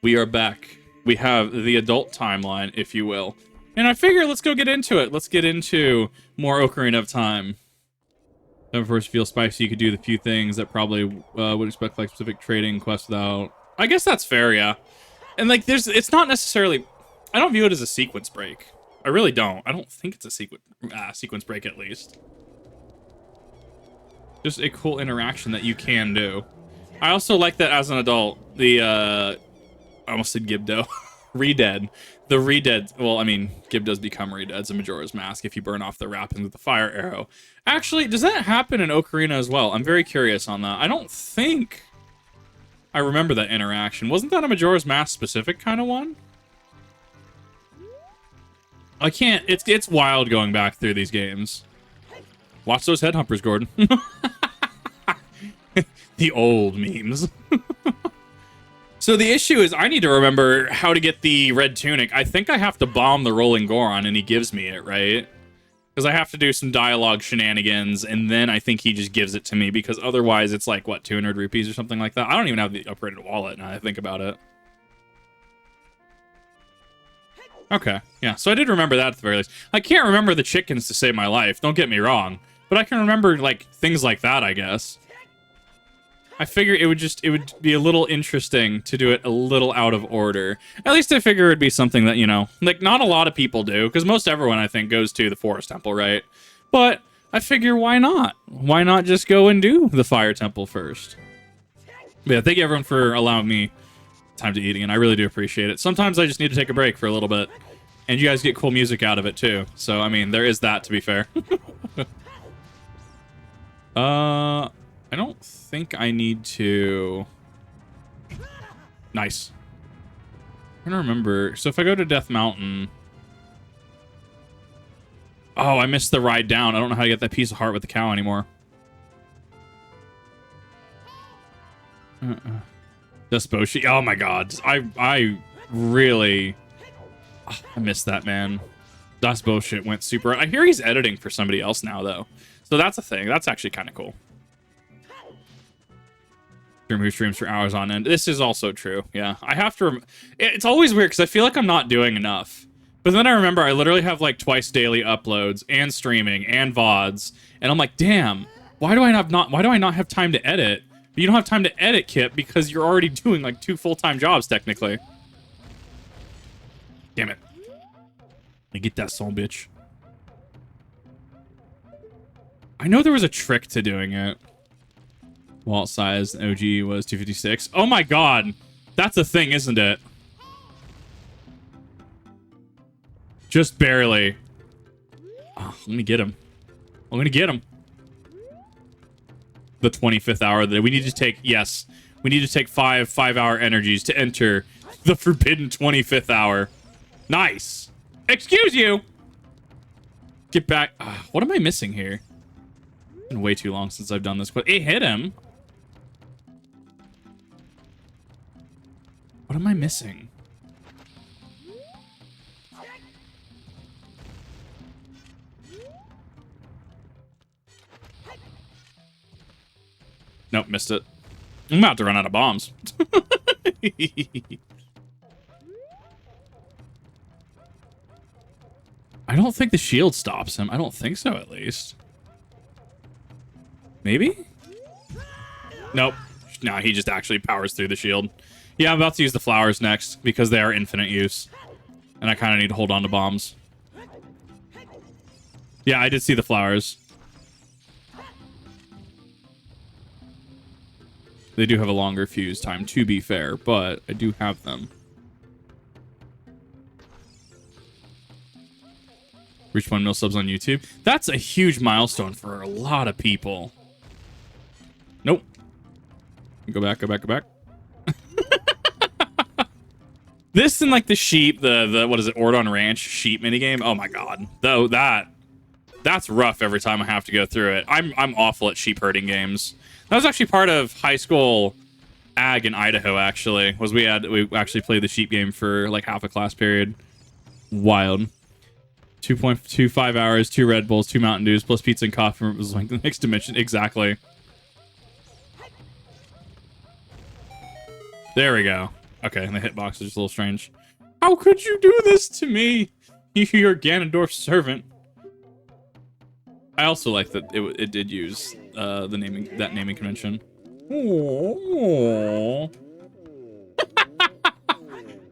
We are back. We have the adult timeline, if you will. And I figure let's go get into it. Let's get into more Ocarina of Time. Then first feel spicy, you could do the few things that probably would expect like specific trading quests without... I guess that's fair, yeah. And like it's not necessarily... I don't view it as a sequence break. I really don't. I don't think it's a sequence break at least. Just a cool interaction that you can do. I also like that as an adult, the I almost said Gibdo. Redead. The Redead, well, I mean, Gib does become Redead as a Majora's Mask if you burn off the wrappings with the fire arrow. Actually, does that happen in Ocarina as well? I'm very curious on that. I don't think I remember that interaction. Wasn't that a Majora's Mask specific kind of one? I can't, it's wild going back through these games. Watch those head humpers, Gordon. The old memes. So the issue is I need to remember how to get the red tunic. I think I have to bomb the Rolling Goron and he gives me it, right? Because I have to do some dialogue shenanigans and then I think he just gives it to me because otherwise it's like, what, 200 rupees or something like that? I don't even have the upgraded wallet now that I think about it. Okay, yeah, so I did remember that at the very least. I can't remember the chickens to save my life, don't get me wrong. But I can remember, like, things like that, I guess. I figure it would be a little interesting to do it a little out of order. At least I figure it'd be something that, you know, like, not a lot of people do, because most everyone, I think, goes to the Forest Temple, right? But I figure, why not? Why not just go and do the Fire Temple first? But yeah, thank you, everyone, for allowing me time to eating, and I really do appreciate it. Sometimes I just need to take a break for a little bit, and you guys get cool music out of it, too. So, I mean, there is that, to be fair. I don't think I need to... Nice. I'm trying to remember. So if I go to Death Mountain... Oh, I missed the ride down. I don't know how to get that piece of heart with the cow anymore. Desposhi. Oh my god. I really... Oh, I missed that, man. Das bullshit went super... I hear he's editing for somebody else now, though. So that's a thing. That's actually kind of cool. Who streams for hours on end. This is also true. Yeah, I have to... It's always weird because I feel like I'm not doing enough. But then I remember I literally have like twice daily uploads and streaming and VODs. And I'm like, damn, why do I not have time to edit? But you don't have time to edit, Kip, because you're already doing like 2 full-time jobs, technically. Damn it. Let me get that son bitch. I know there was a trick to doing it. Wallet size OG was 256. Oh my god! That's a thing, isn't it? Just barely. Oh, let me get him. I'm gonna get him. The 25th hour that we need to take. Yes, we need to take 5-hour energies to enter the forbidden 25th hour. Nice. Excuse you. Get back. What am I missing here? It's been way too long since I've done this. It hit him. What am I missing? Nope, missed it. I'm about to run out of bombs. I don't think the shield stops him. I don't think so, at least. Maybe? Nope. No, he just actually powers through the shield. Yeah, I'm about to use the flowers next because they are infinite use. And I kind of need to hold on to bombs. Yeah, I did see the flowers. They do have a longer fuse time, to be fair, but I do have them. Reach 1 mil subs on YouTube. That's a huge milestone for a lot of people. Nope. Go back, go back, go back. This and like the sheep, the what is it, Ordon Ranch sheep minigame. Oh my god. Though that's rough every time I have to go through it. I'm awful at sheep herding games. That was actually part of high school ag in Idaho, actually. We actually played the sheep game for like half a class period. Wild. 2.25 hours, 2 Red Bulls, 2 Mountain Dews, plus pizza and coffee was like the next dimension. Exactly. There we go. Okay, and the hitbox is just a little strange. How could you do this to me? You're Ganondorf's servant. I also like that it did use that naming convention. Aww.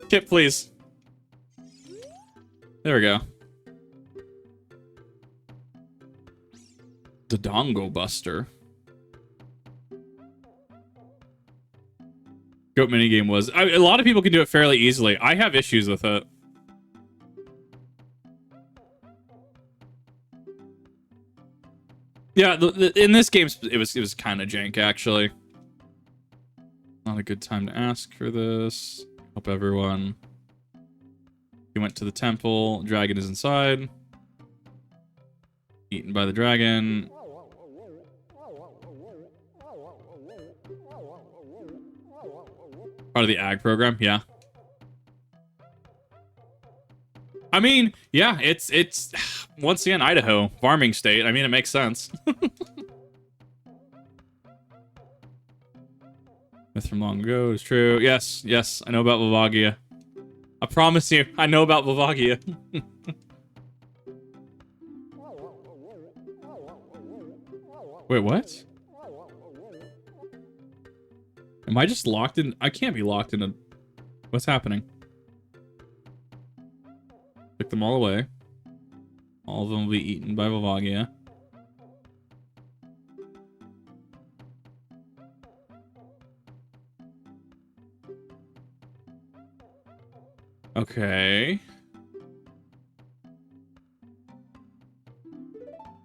Kit, please. There we go. The Dongo Buster. Goat minigame was... a lot of people can do it fairly easily. I have issues with it. Yeah, in this game, it was kind of jank, actually. Not a good time to ask for this. Help everyone. He went to the temple. Dragon is inside. Eaten by the dragon. Part of the ag program, yeah. I mean, yeah, it's once again Idaho, farming state. I mean, it makes sense. Myth from long ago is true. Yes, yes, I know about Volvagia. I promise you, I know about Volvagia. Wait, what? Am I just locked in? I can't be locked in a... What's happening? Pick them all away. All of them will be eaten by Volvagia. Okay.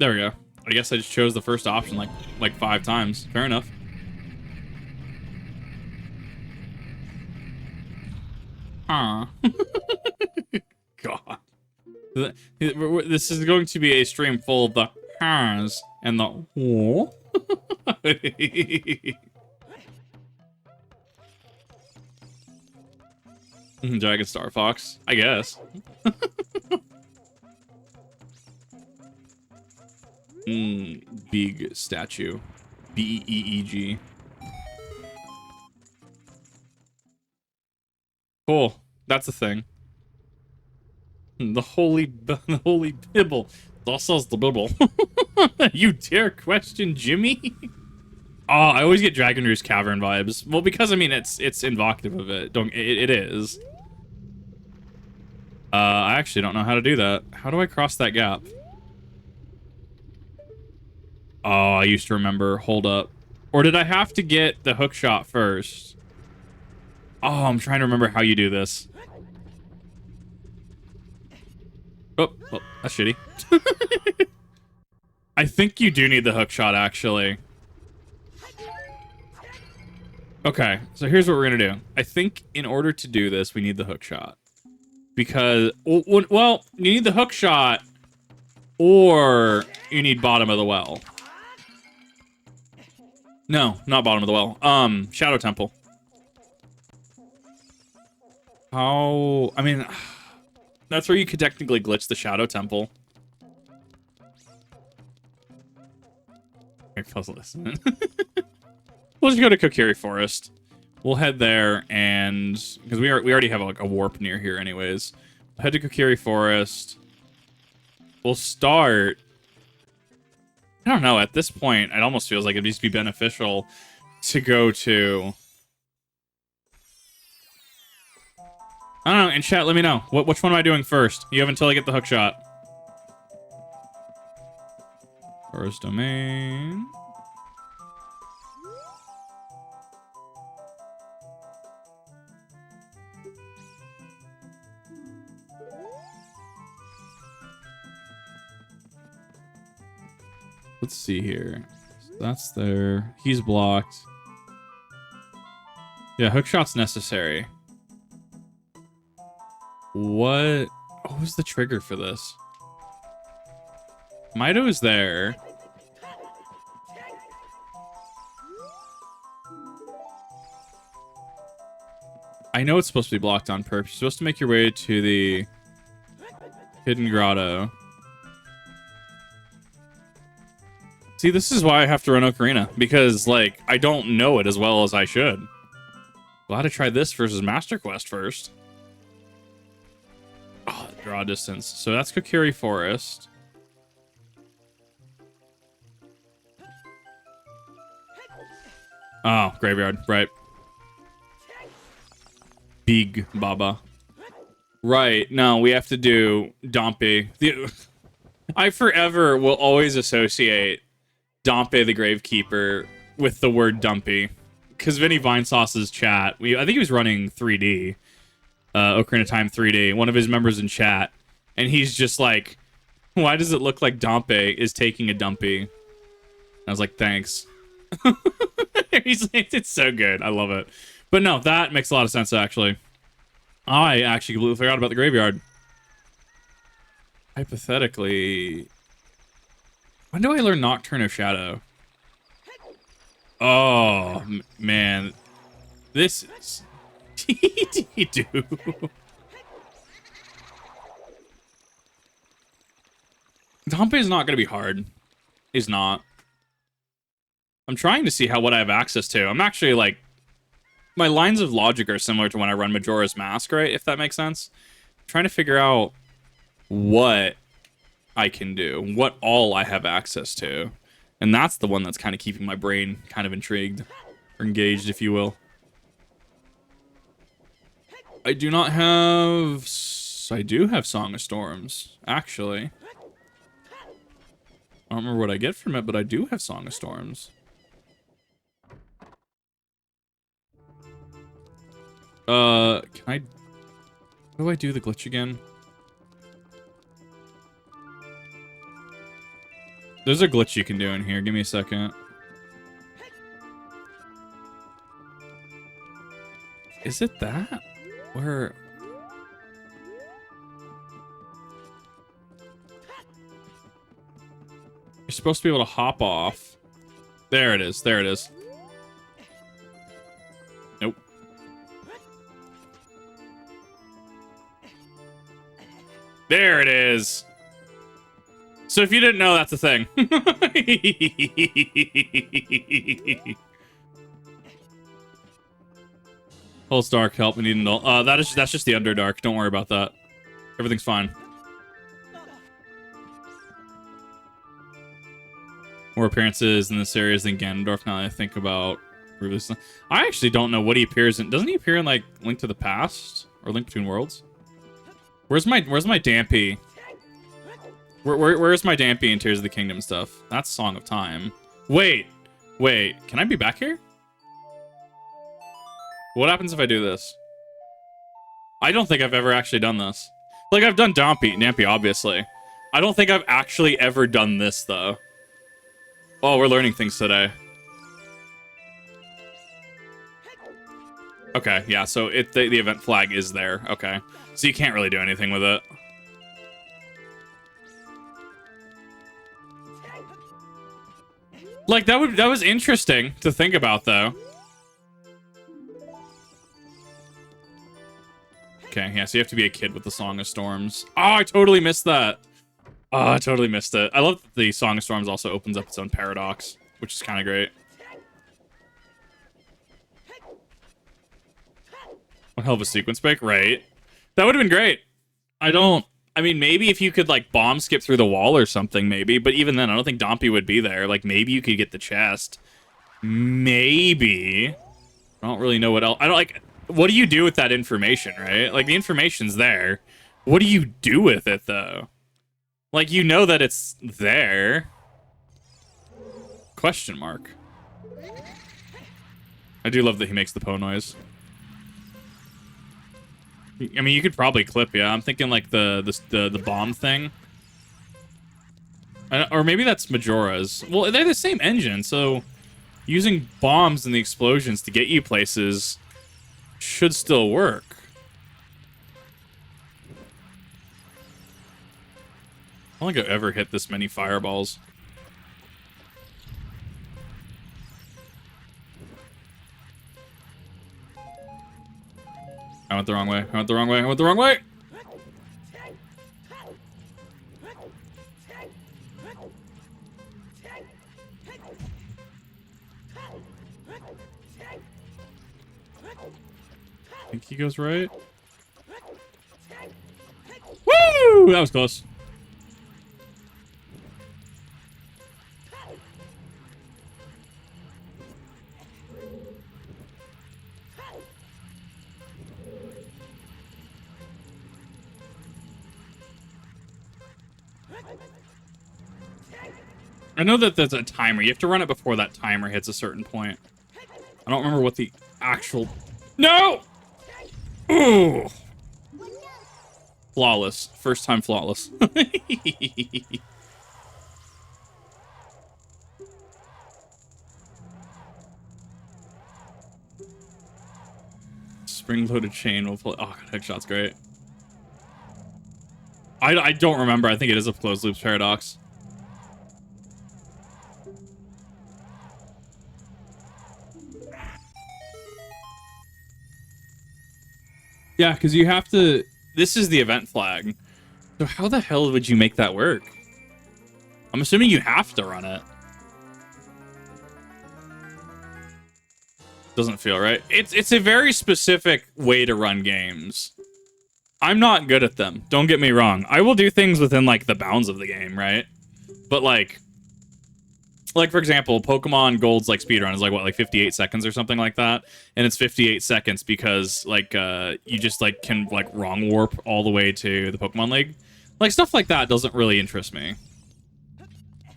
There we go. I guess I just chose the first option like 5 times. Fair enough. Ah. God. This is going to be a stream full of the ha's and the oh. Dragon Star Fox, I guess. Big statue. B-E-E-G. Cool. That's a thing. The holy Bibble. Das is the Bibble. You dare question Jimmy? Oh, I always get Dragon Roost Cavern vibes. Well, because I mean it's invocative of it. It is. I actually don't know how to do that. How do I cross that gap? Oh, I used to remember. Hold up. Or did I have to get the hook shot first? Oh, I'm trying to remember how you do this. Oh, well, that's shitty. I think you do need the hook shot, actually. Okay, so here's what we're gonna do. I think in order to do this, we need the hook shot. Because, well, you need the hook shot, or you need bottom of the well. No, not bottom of the well. Shadow Temple. How... I mean, that's where you could technically glitch the Shadow Temple. Puzzle this. We'll just go to Kokiri Forest. We'll head there, and... because we already have like a warp near here anyways. We'll head to Kokiri Forest. We'll start... I don't know, at this point, it almost feels like it'd just be beneficial to go to... I don't know, in chat, let me know. Which one am I doing first? You have until I get the hook shot. Forest domain. Let's see here. That's there. He's blocked. Yeah, hookshot's necessary. What was the trigger for this? Mido is there. I know it's supposed to be blocked on purpose. You're supposed to make your way to the hidden grotto. See, this is why I have to run Ocarina, because, like, I don't know it as well as I should. Glad I tried this versus Master Quest first. Oh, draw distance. So that's Kokiri Forest. Oh, graveyard. Right. Big Baba. Right. No, we have to do Dompe. I forever will always associate Dompe the Gravekeeper with the word Dumpy. Because Vinny Vinesauce's chat, I think he was running 3D. Ocarina of Time 3D. One of his members in chat. And he's just like, why does it look like Dompe is taking a dumpy? I was like, thanks. He's like, it's so good. I love it. But no, that makes a lot of sense, actually. I actually completely forgot about the graveyard. Hypothetically... When do I learn Nocturne of Shadow? Oh, man. This is... Dude. Dompe is not going to be hard. He's not. I'm trying to see what I have access to. I'm actually, like... My lines of logic are similar to when I run Majora's Mask, right? If that makes sense. I'm trying to figure out what I can do. What all I have access to. And that's the one that's kind of keeping my brain kind of intrigued. Or engaged, if you will. I do not have... I do have Song of Storms, actually. I don't remember what I get from it, but I do have Song of Storms. Can I... How do I do the glitch again? There's a glitch you can do in here. Give me a second. Is it that? Where... You're supposed to be able to hop off. There it is. There it is. Nope. There it is. So if you didn't know, that's a thing. Pulse Dark, help, we need an null. That's just the Underdark. Don't worry about that. Everything's fine. More appearances in this series than Ganondorf. Now that I think about releasing. I actually don't know what he appears in. Doesn't he appear in like Link to the Past or Link Between Worlds? Where's my Dampy? Where's my Dampy in Tears of the Kingdom stuff? That's Song of Time. Wait, can I be back here? What happens if I do this? I don't think I've ever actually done this. Like, I've done Dampy, obviously. I don't think I've actually ever done this, though. Oh, we're learning things today. Okay, yeah, so the event flag is there. Okay. So you can't really do anything with it. Like, that was interesting to think about, though. Okay, yeah, so you have to be a kid with the Song of Storms. Oh, I totally missed that. Oh, I totally missed it. I love that the Song of Storms also opens up its own paradox, which is kind of great. One hell of a sequence break, right? That would have been great. I mean, maybe if you could, like, bomb skip through the wall or something, maybe. But even then, I don't think Dampy would be there. Like, maybe you could get the chest. Maybe. I don't really know what else. I don't, like... What do you do with that information, right? Like, the information's there. What do you do with it, though? Like, you know that it's there. Question mark. I do love that he makes the Poe noise. I mean, you could probably clip, yeah. I'm thinking, like, the bomb thing. Or maybe that's Majora's. Well, they're the same engine, so... Using bombs and the explosions to get you places... should still work. I don't think I've ever hit this many fireballs. I went the wrong way. I went the wrong way. I went the wrong way! think he goes right. Woo! That was close. I know that there's a timer. You have to run it before that timer hits a certain point. I don't remember what the actual... No! Ooh! Flawless. First time flawless. Spring-loaded chain will play... Oh, God, headshot's great. I don't remember. I think it is a closed loops paradox. Yeah, because you have to... This is the event flag. So how the hell would you make that work? I'm assuming you have to run it. Doesn't feel right. It's a very specific way to run games. I'm not good at them. Don't get me wrong. I will do things within, like, the bounds of the game, right? But, like, for example, Pokemon Gold's, like, speedrun is, like, what, like 58 seconds or something like that? And it's 58 seconds because, like, you just, like, can, like, wrong warp all the way to the Pokemon League. Like, stuff like that doesn't really interest me.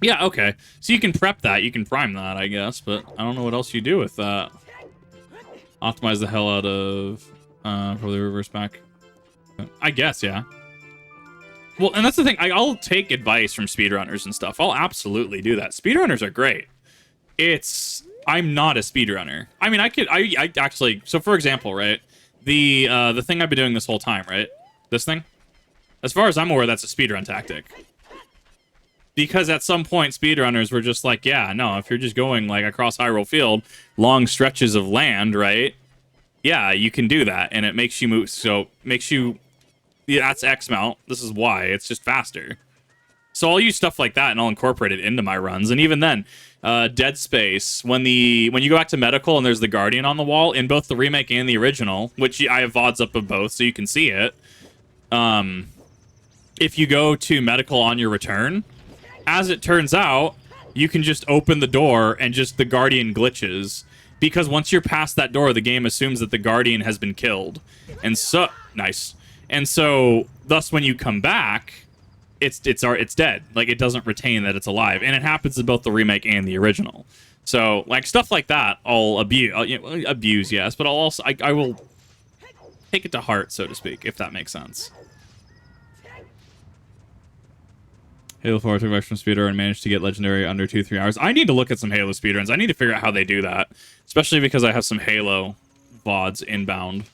Yeah, okay. So you can prep that. You can prime that, I guess. But I don't know what else you do with that. Optimize the hell out of... probably reverse back. I guess, yeah. Well, and that's the thing. I'll take advice from speedrunners and stuff. I'll absolutely do that. Speedrunners are great. I'm not a speedrunner. I mean, I actually... So, for example, right? The thing I've been doing this whole time, right? This thing? As far as I'm aware, that's a speedrun tactic. Because at some point, speedrunners were just like, yeah, no, if you're just going, like, across Hyrule Field, long stretches of land, right? Yeah, you can do that, and it makes you move... So, makes you... Yeah, that's X mount. This is Y. It's just faster. So I'll use stuff like that, and I'll incorporate it into my runs. And even then, Dead Space, when you go back to medical and there's the Guardian on the wall, in both the remake and the original, which I have VODs up of both, so you can see it. If you go to medical on your return, as it turns out, you can just open the door and just the Guardian glitches. Because once you're past that door, the game assumes that the Guardian has been killed. And so... Nice. And so, thus, when you come back, it's dead. Like, it doesn't retain that it's alive. And it happens in both the remake and the original. So, like, stuff like that, I'll abuse, yes. But I'll also... I will take it to heart, so to speak, if that makes sense. Halo 4 took back from speedrun and managed to get legendary under 2-3 hours. I need to look at some Halo speedruns. I need to figure out how they do that. Especially because I have some Halo VODs inbound.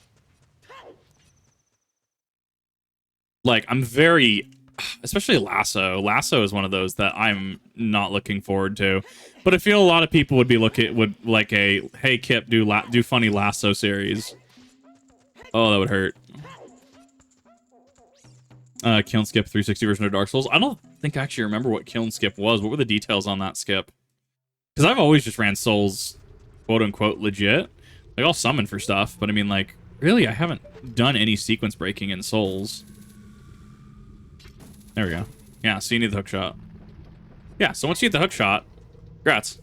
Like, I'm very... Especially Lasso. Lasso is one of those that I'm not looking forward to. But I feel a lot of people would like a, hey, Kip, do funny Lasso series. Oh, that would hurt. Kill and Skip 360 version of Dark Souls. I don't think I actually remember what Kill and Skip was. What were the details on that skip? Because I've always just ran Souls, quote-unquote, legit. Like, I'll summon for stuff, but I mean, like, really, I haven't done any sequence breaking in Souls. There we go. Yeah, so you need the hook shot. Yeah, so once you get the hook shot, congrats.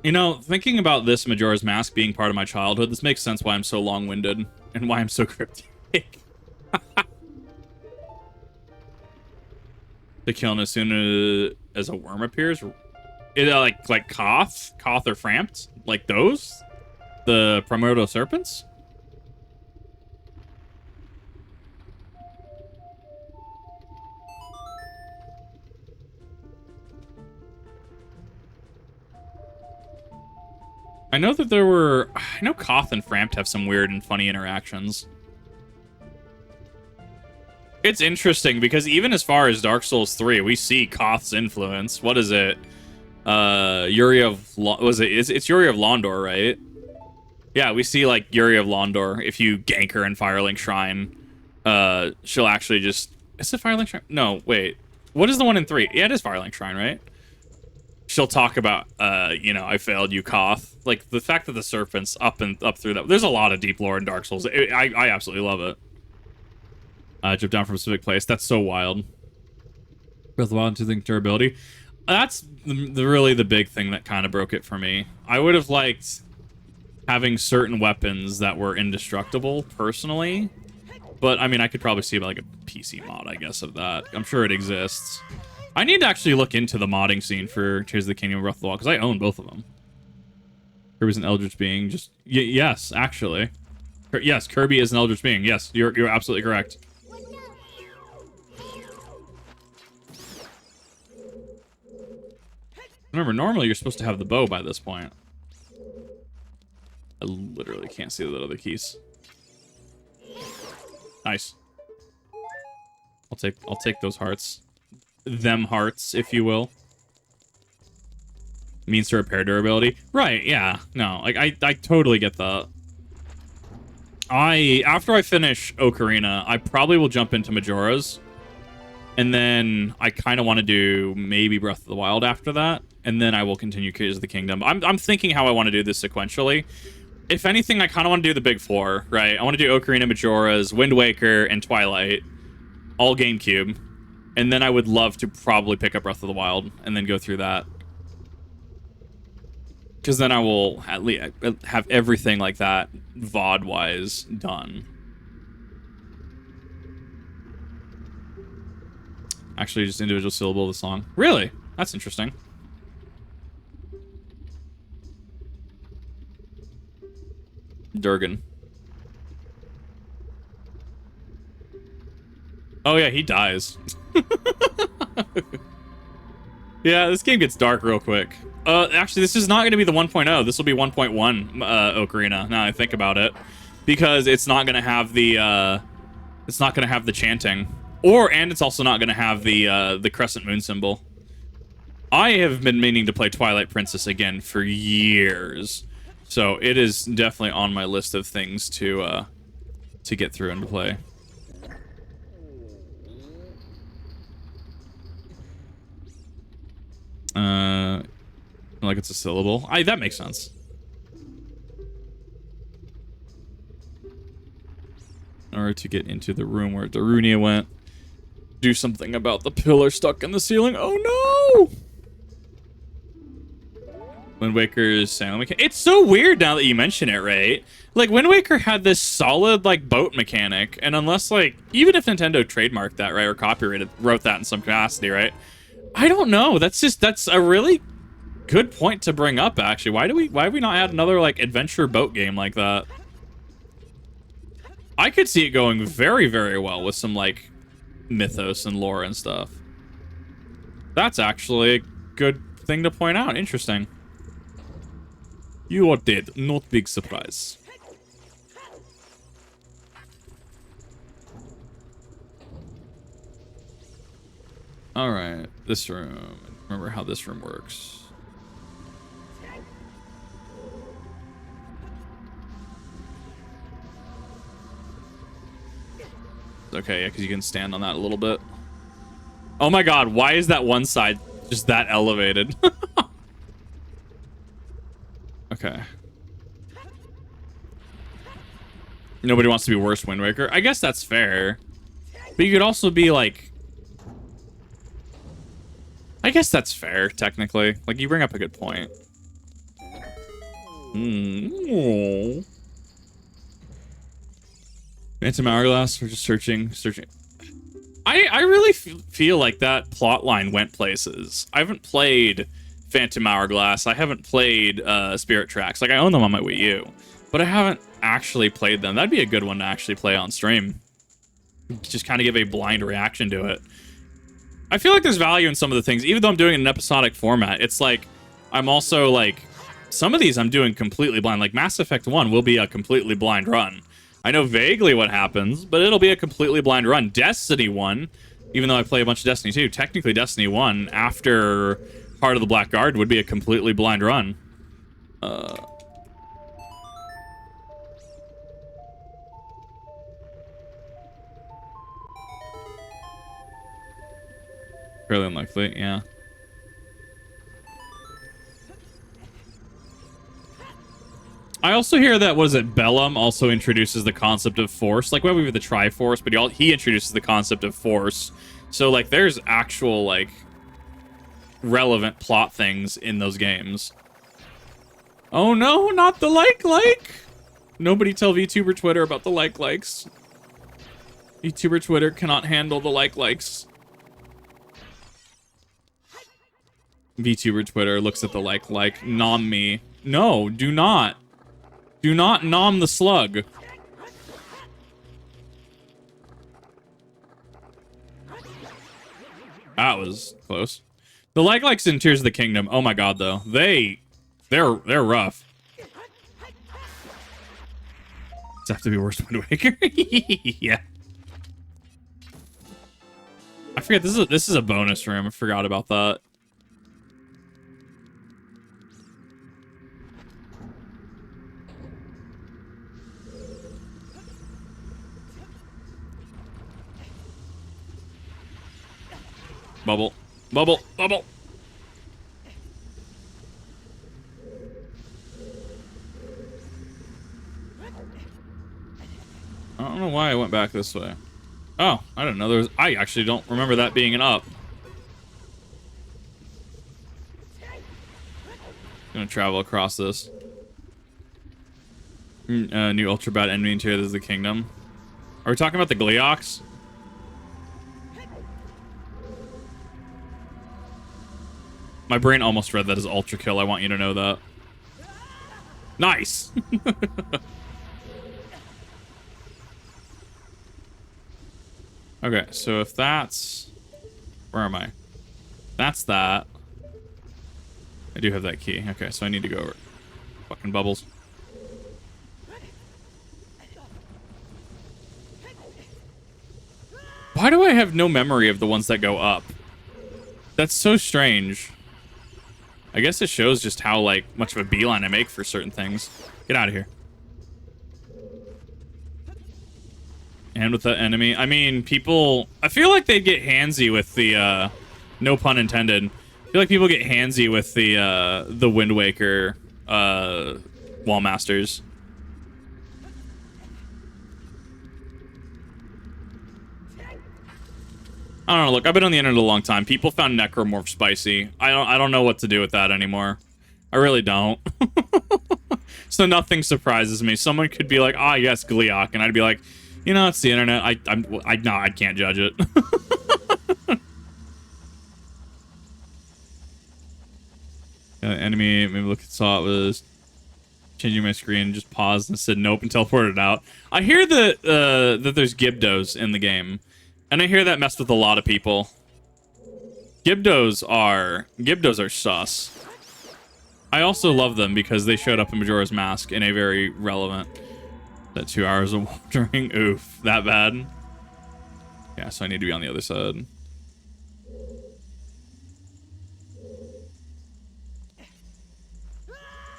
You know, thinking about this Majora's Mask being part of my childhood, this makes sense why I'm so long-winded and why I'm so cryptic. To kill him as soon as a worm appears. Like Koth or Frampt? Like those? The Primordial Serpents? I know that there were... I know Koth and Frampt have some weird and funny interactions. It's interesting because even as far as Dark Souls 3, we see Koth's influence. What is it? Yuri of... It's Yuri of Londor, right? Yeah, we see like Yuri of Londor. If you gank her in Firelink Shrine, she'll actually just... Is it Firelink Shrine? No, wait. What is the one in 3? Yeah, it is Firelink Shrine, right? She'll talk about, you know, I failed you, Koth. Like, the fact that the serpent's up through that. There's a lot of deep lore in Dark Souls. I absolutely love it. Jump down from a specific place. That's so wild. Breath of the Wild 2 Link durability. That's really the big thing that kind of broke it for me. I would have liked having certain weapons that were indestructible, personally. But, I mean, I could probably see like a PC mod, I guess, of that. I'm sure it exists. I need to actually look into the modding scene for Tears of the Kingdom and Breath of the Wild, because I own both of them. Kirby's an Eldritch Being. Just yes, actually. Yes, Kirby is an Eldritch Being. Yes, you're absolutely correct. Remember, normally you're supposed to have the bow by this point. I literally can't see the other keys. Nice. I'll take those hearts. Them hearts, if you will. Means to repair durability. Right, yeah. No, like I totally get that. After I finish Ocarina, I probably will jump into Majora's. And then I kind of want to do maybe Breath of the Wild after that. And then I will continue Tears of the Kingdom. I'm thinking how I want to do this sequentially. If anything, I kind of want to do the big four, right? I want to do Ocarina, Majora's, Wind Waker, and Twilight. All GameCube. And then I would love to probably pick up Breath of the Wild and then go through that. Because then I will at least have everything like that, VOD-wise, done. Actually, just individual syllable of the song. Really? That's interesting. Durgan. Oh yeah, he dies. Yeah, this game gets dark real quick. Actually, this is not going to be the 1.0. This will be 1.1 Ocarina, now I think about it. Because it's not going to have the, it's not going to have the chanting. And it's also not going to have the crescent moon symbol. I have been meaning to play Twilight Princess again for years. So it is definitely on my list of things to get through and to play. Like it's a syllable. That makes sense. In order to get into the room where Darunia went, do something about the pillar stuck in the ceiling. Oh no! Wind Waker's sound mechanic. It's so weird now that you mention it, right? Like, Wind Waker had this solid, like, boat mechanic, and unless, like, even if Nintendo trademarked that, right, or copyrighted, wrote that in some capacity, right? I don't know. That's a really good point to bring up, actually. Why have we not had another, like, adventure boat game like that? I could see it going very, very well with some, like, mythos and lore and stuff. That's actually a good thing to point out. Interesting. You are dead. Not big surprise. Alright, this room. Remember how this room works. Okay, yeah, because you can stand on that a little bit. Oh my god, why is that one side just that elevated? Okay. Nobody wants to be worse Wind Waker. I guess that's fair. But you could also be like... I guess that's fair, technically. Like, you bring up a good point. Phantom Hourglass, we're just searching. I really feel like that plot line went places. I haven't played Phantom Hourglass. I haven't played Spirit Tracks. Like, I own them on my Wii U, but I haven't actually played them. That'd be a good one to actually play on stream. Just kind of give a blind reaction to it. I feel like there's value in some of the things, even though I'm doing it in an episodic format. It's like, I'm also like, some of these I'm doing completely blind. Like Mass Effect 1 will be a completely blind run. I know vaguely what happens, but it'll be a completely blind run. Destiny 1, even though I play a bunch of Destiny 2, technically Destiny 1 after Heart of the Black Guard would be a completely blind run. Fairly unlikely, yeah. I also hear that, what is it, Bellum also introduces the concept of force. Like, well, we have the Triforce, but he introduces the concept of force. So, like, there's actual, like, relevant plot things in those games. Oh no, not the like. Nobody tell VTuber Twitter about the likes. VTuber Twitter cannot handle the likes. VTuber Twitter looks at the like, nom me. No, do not. Do not nom the slug. That was close. The likes in Tears of the Kingdom, oh my god, though. They're rough. Does have to be worse Wind Waker? Yeah. I forget, this is a bonus room. I forgot about that. Bubble. Bubble. Bubble. I don't know why I went back this way. Oh, I don't know. There was. I actually don't remember that being an up. Gonna travel across this. New ultra bad enemy in Tears of the Kingdom. Are we talking about the Gleeoks? My brain almost read that as ultra kill. I want you to know that. Nice. Okay, so if that's... Where am I? That's that. I do have that key. Okay, so I need to go over. Fucking bubbles. Why do I have no memory of the ones that go up? That's so strange. I guess it shows just how, like, much of a beeline I make for certain things. Get out of here. And with the enemy, I mean, people... I feel like they'd get handsy with the, no pun intended. I feel like people get handsy with the Wind Waker, Wall Masters. I don't know, look, I've been on the internet a long time. People found Necromorph spicy. I don't know what to do with that anymore. I really don't. So nothing surprises me. Someone could be like, ah, yes, Gleeok, and I'd be like, you know, it's the internet. I can't judge it. Enemy, maybe look, saw it was changing my screen, just paused and said nope and teleported out. I hear that there's Gibdos in the game, and I hear that messed with a lot of people. Gibdos are sus. I also love them because they showed up in Majora's Mask in a very relevant... That 2 hours of wandering. Oof, that bad. Yeah, so I need to be on the other side.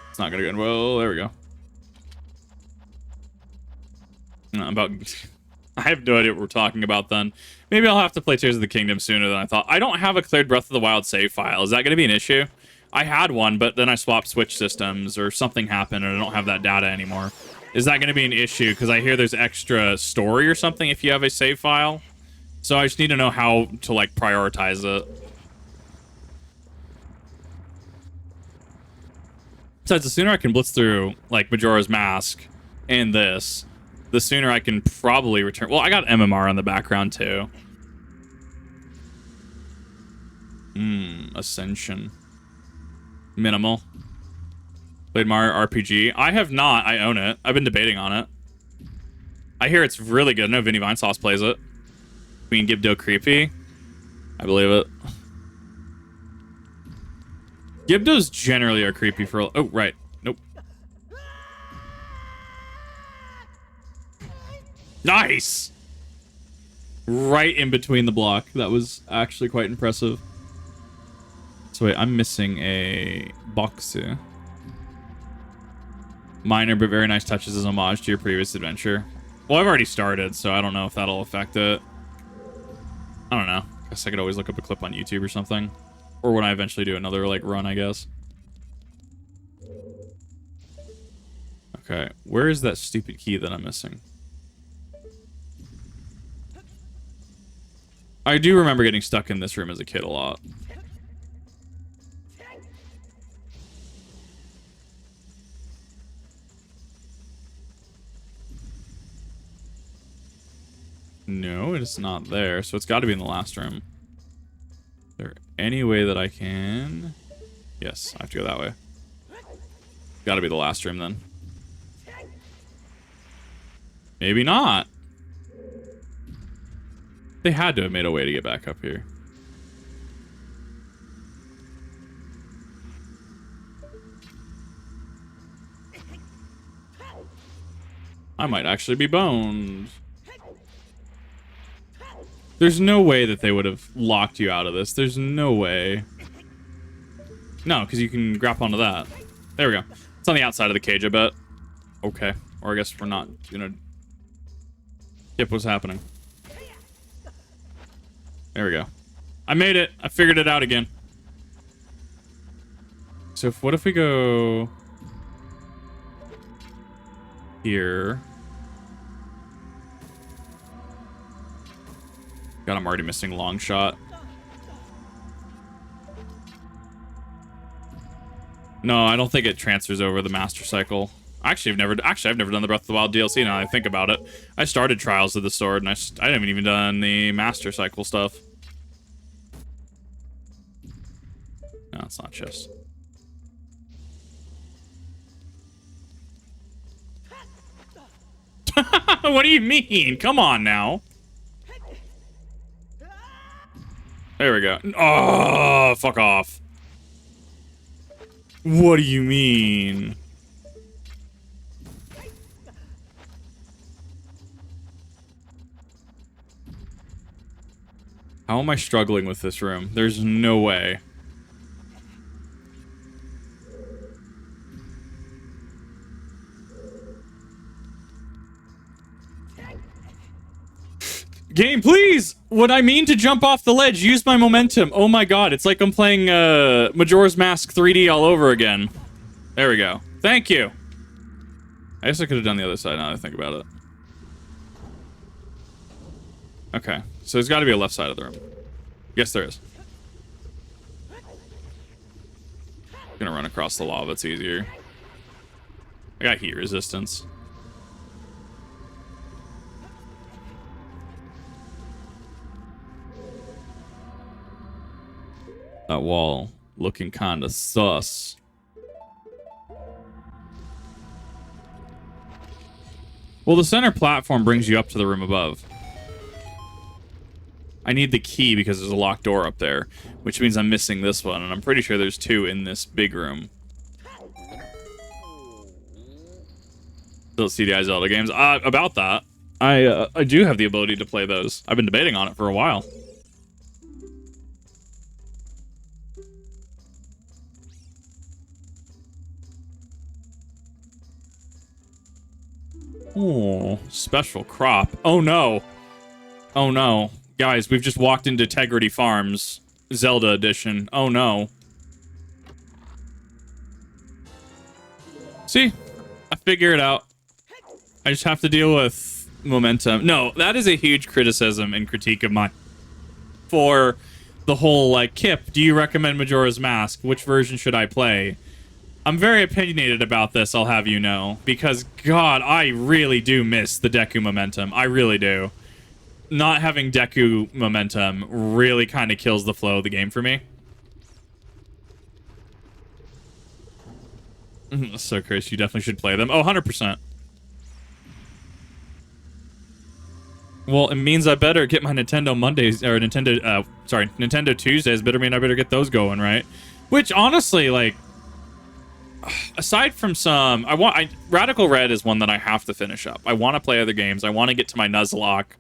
It's not gonna go. Well, there we go. I have no idea what we're talking about then. Maybe I'll have to play Tears of the Kingdom sooner than I thought. I don't have a cleared Breath of the Wild save file. Is that gonna be an issue? I had one, but then I swapped Switch systems or something happened and I don't have that data anymore. Is that going to be an issue? Because I hear there's extra story or something if you have a save file. So I just need to know how to, like, prioritize it. Besides, the sooner I can blitz through, like, Majora's Mask and this, the sooner I can probably return. Well, I got MMR on the background, too. Ascension. Minimal. Played Mario RPG. I have not. I own it. I've been debating on it. I hear it's really good. No, Vinny Vinesauce plays it. Queen Gibdo creepy. I believe it. Gibdos generally are creepy for... Oh, right. Nope. Nice! Right in between the block. That was actually quite impressive. So wait, I'm missing a box here. Minor but very nice touches as homage to your previous adventure. Well, I've already started, so I don't know if that'll affect it. I don't know. guess I could always look up a clip on YouTube or something. Or when I eventually do another, like, run, I guess. Okay, where is that stupid key that I'm missing? I do remember getting stuck in this room as a kid a lot. No, it's not there, so it's got to be in the last room. Is there any way that I can... Yes, I have to go that way. Got to be the last room, then. Maybe not. They had to have made a way to get back up here. I might actually be boned. There's no way that they would have locked you out of this. There's no way. No, because you can grab onto that. There we go. It's on the outside of the cage, I bet. Okay. Or I guess we're not gonna... Yep, what's happening? There we go. I made it. I figured it out again. So what if we go... here... God, I'm already missing long shot. No, I don't think it transfers over the master cycle. Actually, I've never done the Breath of the Wild DLC now that I think about it. I started Trials of the Sword, and I haven't even done the master cycle stuff. No, it's not chest. What do you mean? Come on now. There we go. Oh, fuck off. What do you mean? How am I struggling with this room? There's no way. Game, please! When I mean to jump off the ledge, use my momentum. Oh my god, it's like I'm playing Majora's Mask 3D all over again. There we go. Thank you. I guess I could have done the other side now that I think about it. Okay, so there's got to be a left side of the room. Yes, there is. Gonna run across the lava, it's easier. I got heat resistance. That wall looking kinda sus. Well, the center platform brings you up to the room above. I need the key because there's a locked door up there, which means I'm missing this one, and I'm pretty sure there's two in this big room. Still CDI Zelda games. About that, I do have the ability to play those. I've been debating on it for a while. Oh, special crop. Oh no. Oh no. Guys, we've just walked into Tegrity Farms, Zelda edition. Oh no. See? I figure it out. I just have to deal with momentum. No, that is a huge criticism and critique of mine. For the whole, like, Kip, do you recommend Majora's Mask? Which version should I play? I'm very opinionated about this, I'll have you know. Because, God, I really do miss the Deku momentum. I really do. Not having Deku momentum really kind of kills the flow of the game for me. So, Chris, you definitely should play them. Oh, 100%. Well, it means I better get my Nintendo Mondays, or Nintendo Tuesdays. Better mean I better get those going, right? Which, honestly, like, aside from some, Radical Red is one that I have to finish up. I want to play other games. I want to get to my Nuzlocke,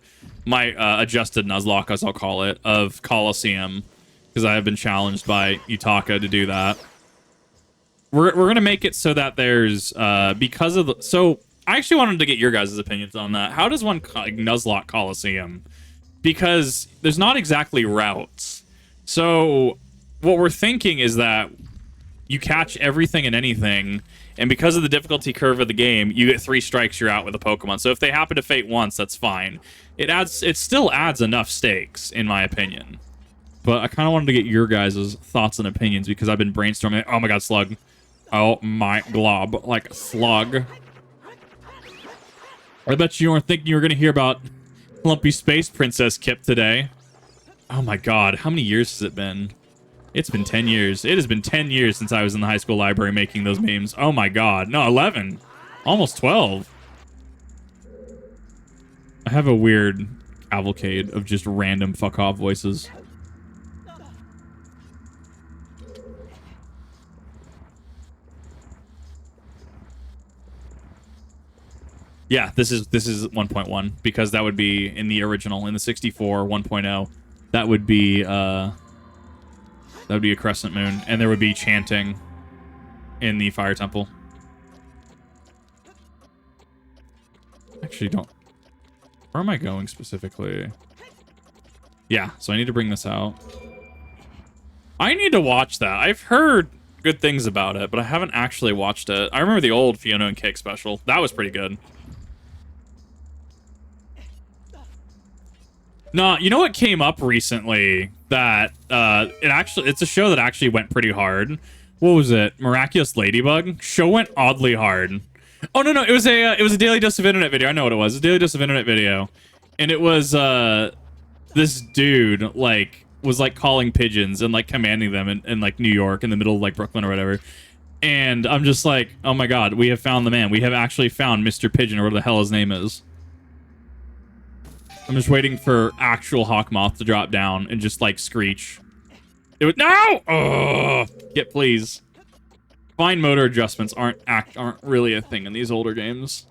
my adjusted Nuzlocke, as I'll call it, of Colosseum, because I have been challenged by Yutaka to do that. We're gonna make it so that there's because of the, so I actually wanted to get your guys' opinions on that. How does one Nuzlocke Colosseum? because there's not exactly routes. So what we're thinking is that you catch everything and anything, and because of the difficulty curve of the game, you get 3 strikes, you're out with a Pokemon. So if they happen to fate once, that's fine. It still adds enough stakes, in my opinion. But I kind of wanted to get your guys' thoughts and opinions because I've been brainstorming. Oh my god, slug. Oh my glob. Like a slug. I bet you weren't thinking you were going to hear about Lumpy Space Princess Kip today. Oh my god, how many years has it been? It's been 10 years. It has been 10 years since I was in the high school library making those memes. Oh my god. No, 11. Almost 12. I have a weird cavalcade of just random fuck-off voices. Yeah, this is 1.1 because that would be in the original, in the 64 1.0. That would be a crescent moon, and there would be chanting in the fire temple. Actually, don't. Where am I going specifically? Yeah, so I need to bring this out. I need to watch that. I've heard good things about it, but I haven't actually watched it. I remember the old Fiona and Cake special. That was pretty good. No, you know what came up recently that it's a show that actually went pretty hard. What was it? Miraculous Ladybug? Show went oddly hard. Oh no, it was a Daily Dose of Internet video. I know what it was. A Daily Dose of Internet video. And it was this dude was calling pigeons and like commanding them in like New York in the middle of like Brooklyn or whatever. And I'm just like, oh my god, we have found the man. We have actually found Mr. Pigeon or whatever the hell his name is. I'm just waiting for actual Hawkmoth to drop down and just like screech. It would no! Oh, get please. Fine motor adjustments aren't really a thing in these older games.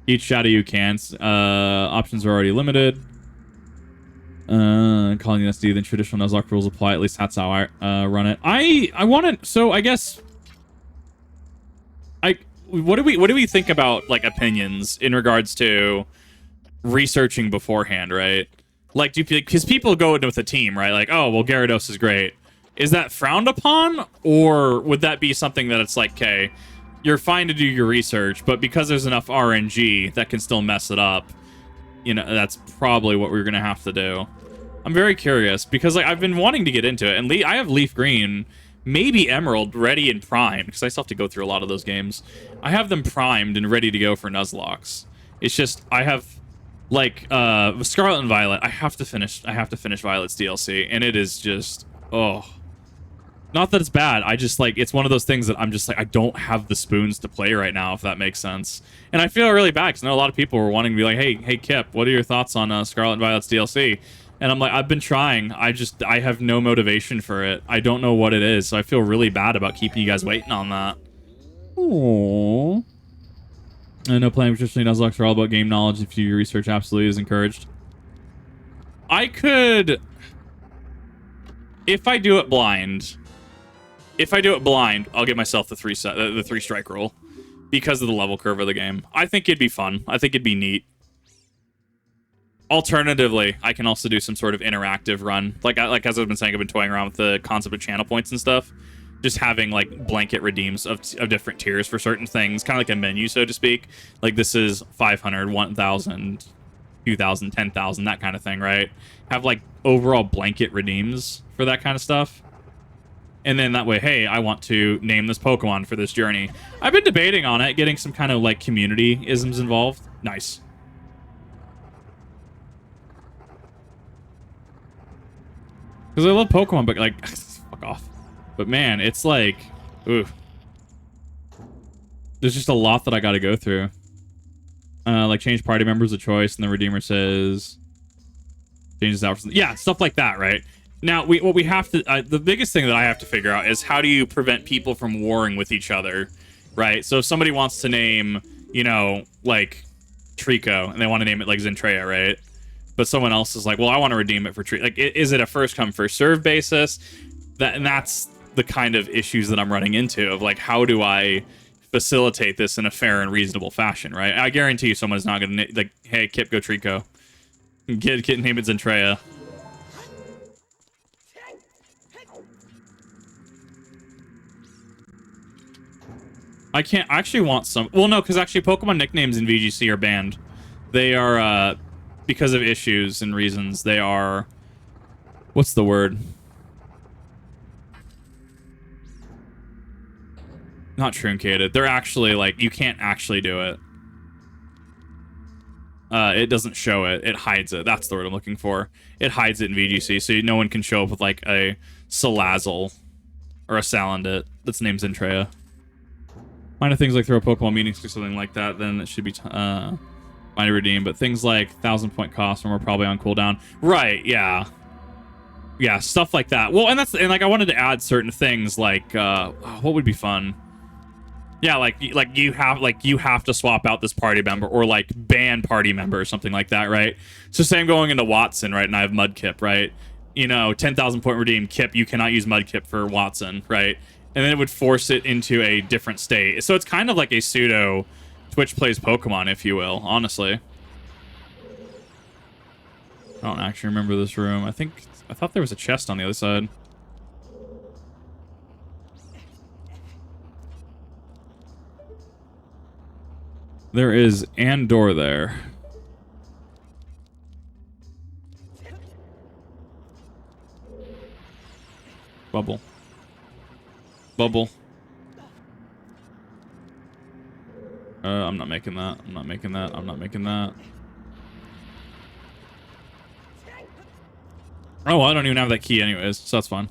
Each shadow you can. Options are already limited. Calling the SD, then traditional Nuzlocke rules apply. At least that's how I run it. I want to. So I guess. What do we think about like opinions in regards to researching beforehand, right? Like, because people go into with a team, right? Like, oh well, Gyarados is great. Is that frowned upon, or would that be something that it's like, okay, you're fine to do your research, but because there's enough RNG that can still mess it up, you know, that's probably what we're gonna have to do. I'm very curious because like I've been wanting to get into it, and I have Leaf Green, maybe Emerald ready and primed because I still have to go through a lot of those games. I have them primed and ready to go for Nuzlocks. It's just I have like Scarlet and Violet. I have to finish Violet's DLC, and it is just not that it's bad. I just like it's one of those things that I'm just like I don't have the spoons to play right now, if that makes sense. And I feel really bad because I know a lot of people were wanting to be like, hey Kip, what are your thoughts on Scarlet and Violet's DLC? And I'm like, I've been trying. I have no motivation for it. I don't know what it is, so I feel really bad about keeping you guys waiting on that. Aww. I know playing traditionally Nuzlocke are all about game knowledge. If you research, absolutely is encouraged. I could, if I do it blind, I'll give myself the 3 strike rule because of the level curve of the game. I think it'd be fun. I think it'd be neat. Alternatively, I can also do some sort of interactive run. Like as I've been saying, I've been toying around with the concept of channel points and stuff. Just having like blanket redeems of different tiers for certain things, kind of like a menu, so to speak. Like this is 500, 1,000, 2,000, 10,000, that kind of thing, right? Have like overall blanket redeems for that kind of stuff. And then that way, hey, I want to name this Pokemon for this journey. I've been debating on it, getting some kind of like community isms involved. Nice. Because I love Pokemon, but like, fuck off. But man, it's like, ooh. There's just a lot that I got to go through. Like change party members of choice, and the Redeemer says, changes out. Yeah, stuff like that, right? Now, what we have to, the biggest thing that I have to figure out is how do you prevent people from warring with each other, right? So if somebody wants to name, you know, like Trico, and they want to name it like Zentreya, right? But someone else is like, well, I want to redeem it for Trico. Like, is it a first come, first serve basis? And that's the kind of issues that I'm running into of like, how do I facilitate this in a fair and reasonable fashion, right? I guarantee you someone's not gonna like, hey, Kip, go Trico. Kid name it Zentreya. I can't actually want some. Well, no, because actually Pokemon nicknames in VGC are banned. They are, because of issues and reasons, they are, what's the word? Not truncated. They're actually, like, you can't actually do it. It doesn't show it. It hides it. That's the word I'm looking for. It hides it in VGC, so no one can show up with, like, a Salazzle or a Salandit that's named Zentreya. Minor things like throw Pokemon meetings or something like that, then it should be minor redeem. But things like 1,000-point cost when we're probably on cooldown. Right, yeah. Yeah, stuff like that. Well, and like I wanted to add certain things like what would be fun? Yeah, like you have to swap out this party member or like ban party member or something like that, right? So say I'm going into Watson, right, and I have Mudkip, right? You know, 10,000 point redeem Kip, you cannot use Mudkip for Watson, right? And then it would force it into a different state. So it's kind of like a pseudo Twitch plays Pokemon, if you will, honestly. I don't actually remember this room. I thought there was a chest on the other side. There is an door there. Bubble. Bubble. I'm not making that. I'm not making that. I'm not making that. Oh, well, I don't even have that key anyways, so that's fine.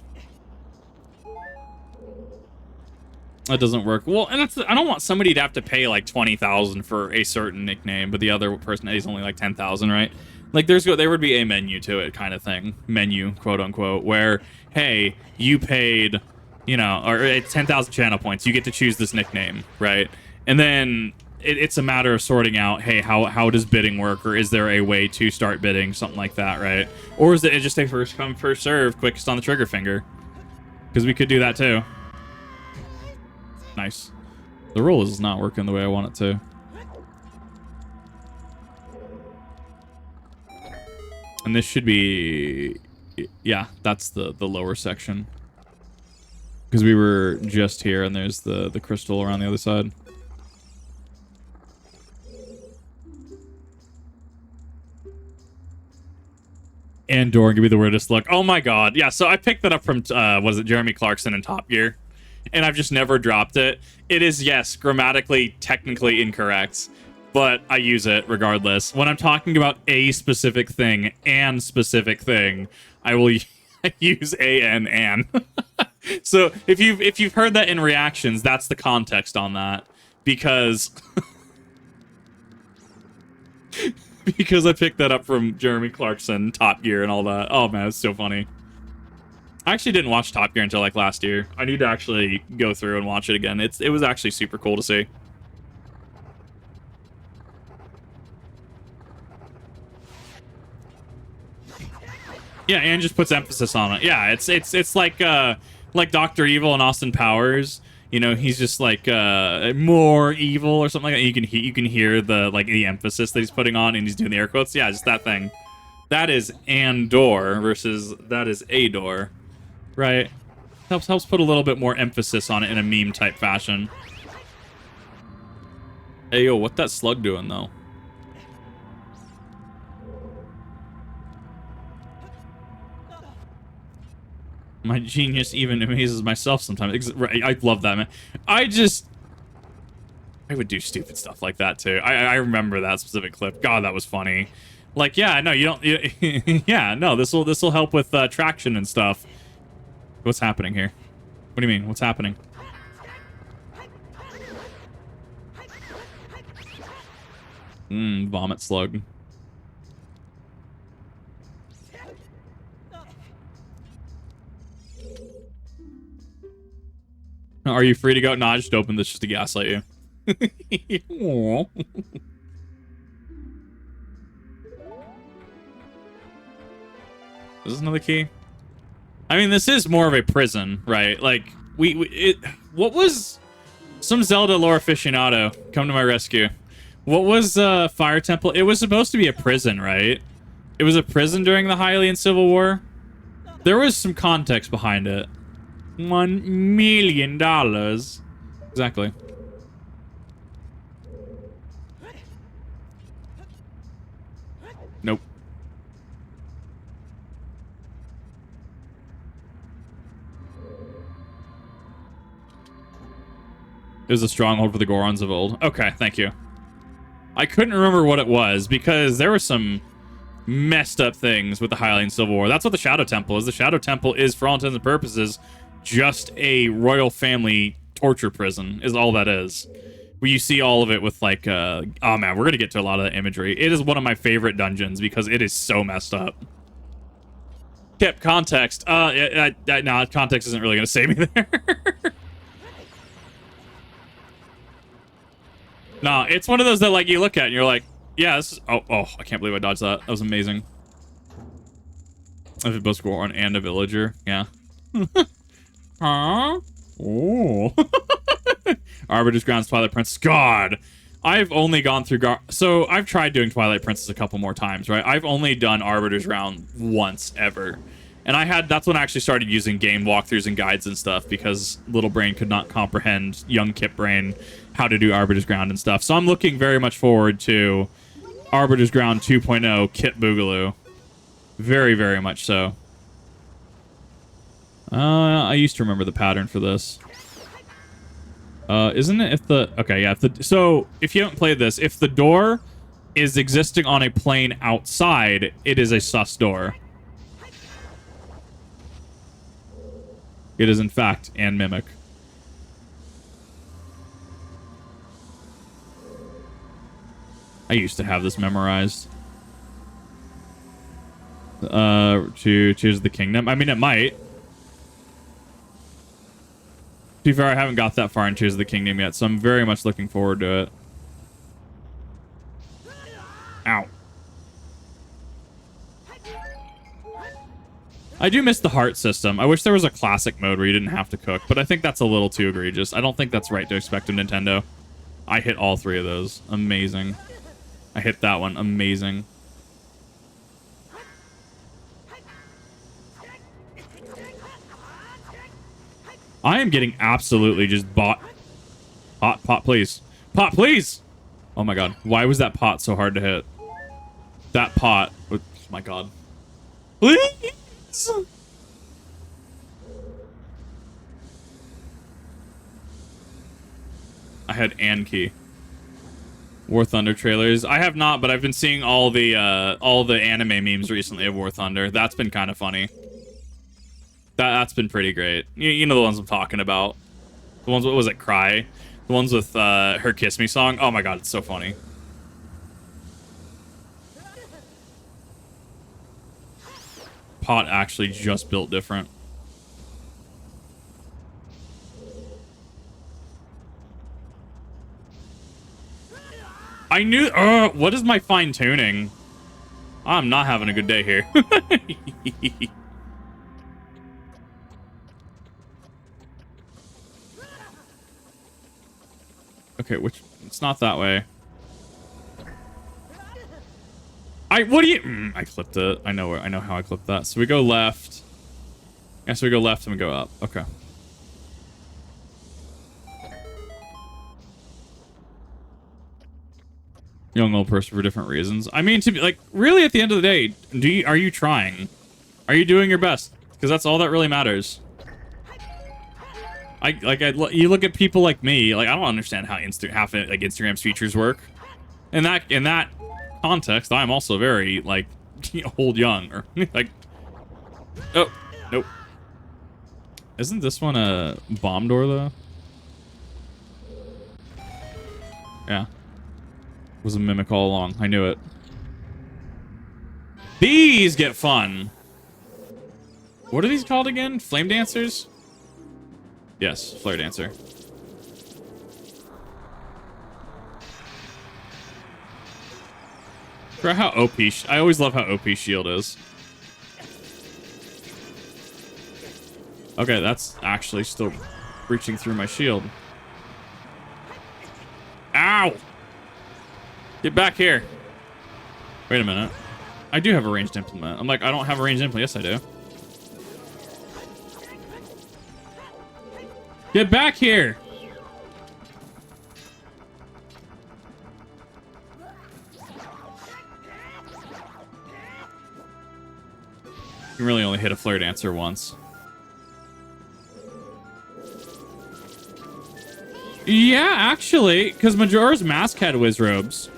That doesn't work. Well, and that's, I don't want somebody to have to pay like 20,000 for a certain nickname, but the other person is only like 10,000, right? Like there would be a menu to it kind of thing. Menu, quote unquote, where, hey, you paid, you know, or it's 10,000 channel points. You get to choose this nickname, right? And then it's a matter of sorting out, hey, how does bidding work? Or is there a way to start bidding? Something like that, right? Or is it just a first come, first serve, quickest on the trigger finger? Because we could do that too. Nice. The roll is not working the way I want it to. And this should be... Yeah, that's the lower section. Because we were just here and there's the crystal around the other side. Andor, give me the weirdest look. Oh my god. Yeah, so I picked that up from, was it Jeremy Clarkson in Top Gear? And I've just never dropped it. It is, yes, grammatically, technically incorrect, but I use it regardless. When I'm talking about a specific thing and specific thing, I will use an. So if you've heard that in reactions, that's the context on that, because because I picked that up from Jeremy Clarkson, Top Gear, and all that. Oh man, it's so funny. I actually didn't watch Top Gear until like last year. I need to actually go through and watch it again. It was actually super cool to see. Yeah, and just puts emphasis on it. Yeah, it's like Dr. Evil and Austin Powers. You know, he's just like more evil or something like that. You can hear the the emphasis that he's putting on, and he's doing the air quotes. Yeah, just that thing. That is Andor versus that is Ador. Right. Helps put a little bit more emphasis on it in a meme type fashion. Hey yo, what that slug doing though? My genius even amazes myself sometimes. I love that, man. I would do stupid stuff like that too. I remember that specific clip. God, that was funny. Like, yeah, no, you don't. Yeah, no, this will help with traction and stuff. What's happening here? What do you mean? What's happening? Vomit slug. Are you free to go? No, I just opened this just to gaslight you. Is this another key? I mean, this is more of a prison, right? Like, what was... Some Zelda lore aficionado, come to my rescue. What was Fire Temple? It was supposed to be a prison, right? It was a prison during the Hylian Civil War. There was some context behind it. $1 million. Exactly. Nope. It was a stronghold for the Gorons of old. Okay, thank you. I couldn't remember what it was because there were some messed up things with the Hylian Civil War. That's what the Shadow Temple is. The Shadow Temple is, for all intents and purposes, just a royal family torture prison, is all that is. Where you see all of it with, like, oh man, we're gonna get to a lot of the imagery. It is one of my favorite dungeons because it is so messed up. Kept context. No, context isn't really gonna save me there. No, it's one of those that, like, you look at and you're like, yeah, this is... Oh, I can't believe I dodged that. That was amazing. If it both Goron and a villager. Yeah. Huh? Oh. Arbiter's Grounds, Twilight Princess. God! I've only gone through... So, I've tried doing Twilight Princess a couple more times, right? I've only done Arbiter's Round once, ever. And that's when I actually started using game walkthroughs and guides and stuff, because little brain could not comprehend young Kip brain how to do Arbiter's Ground and stuff. So I'm looking very much forward to Arbiter's Ground 2.0 Kip Boogaloo. Very, very much so. I used to remember the pattern for this. Isn't it if the... Okay, yeah. So, if you haven't played this, if the door is existing on a plane outside, it is a sus door. It is, in fact, and Mimic. I used to have this memorized. To choose the kingdom. I mean, it might. To be fair, I haven't got that far in Choose the Kingdom yet, so I'm very much looking forward to it. Ow. I do miss the heart system. I wish there was a classic mode where you didn't have to cook, but I think that's a little too egregious. I don't think that's right to expect of Nintendo. I hit all three of those. Amazing. I hit that one. Amazing. I am getting absolutely just bought. Pot, please. Pot, please! Oh my god. Why was that pot so hard to hit? That pot. Oh my god. Please! I had Anki. War Thunder trailers. I have not, but I've been seeing all the anime memes recently of War Thunder. That's been kind of funny. That's been pretty great. You know the ones I'm talking about. The ones, what was it, Cry? The ones with her Kiss Me song. Oh my god, it's so funny. Pot actually just built different. I knew... what is my fine-tuning? I'm not having a good day here. Okay, it's not that way. What do you... I clipped it. I know how I clipped that. So we go left. Yeah, so we go left and we go up. Okay. Young old person for different reasons. I mean, to be like, really, at the end of the day, are you trying? Are you doing your best? Because that's all that really matters. You look at people like me. Like, I don't understand how Instagram's features work. In that context, I'm also very like old young or like. Oh nope. Isn't this one a bomb door though? Yeah. It was a mimic all along. I knew it. These get fun. What are these called again? Flame dancers? Yes, flare dancer. For how OP... I always love how OP shield is. Okay, that's actually still reaching through my shield. Get back here. Wait a minute. I do have a ranged implement. I'm like, I don't have a ranged implement. Yes, I do. Get back here. You can really only hit a flare dancer once. Yeah, actually, because Majora's Mask had whiz robes.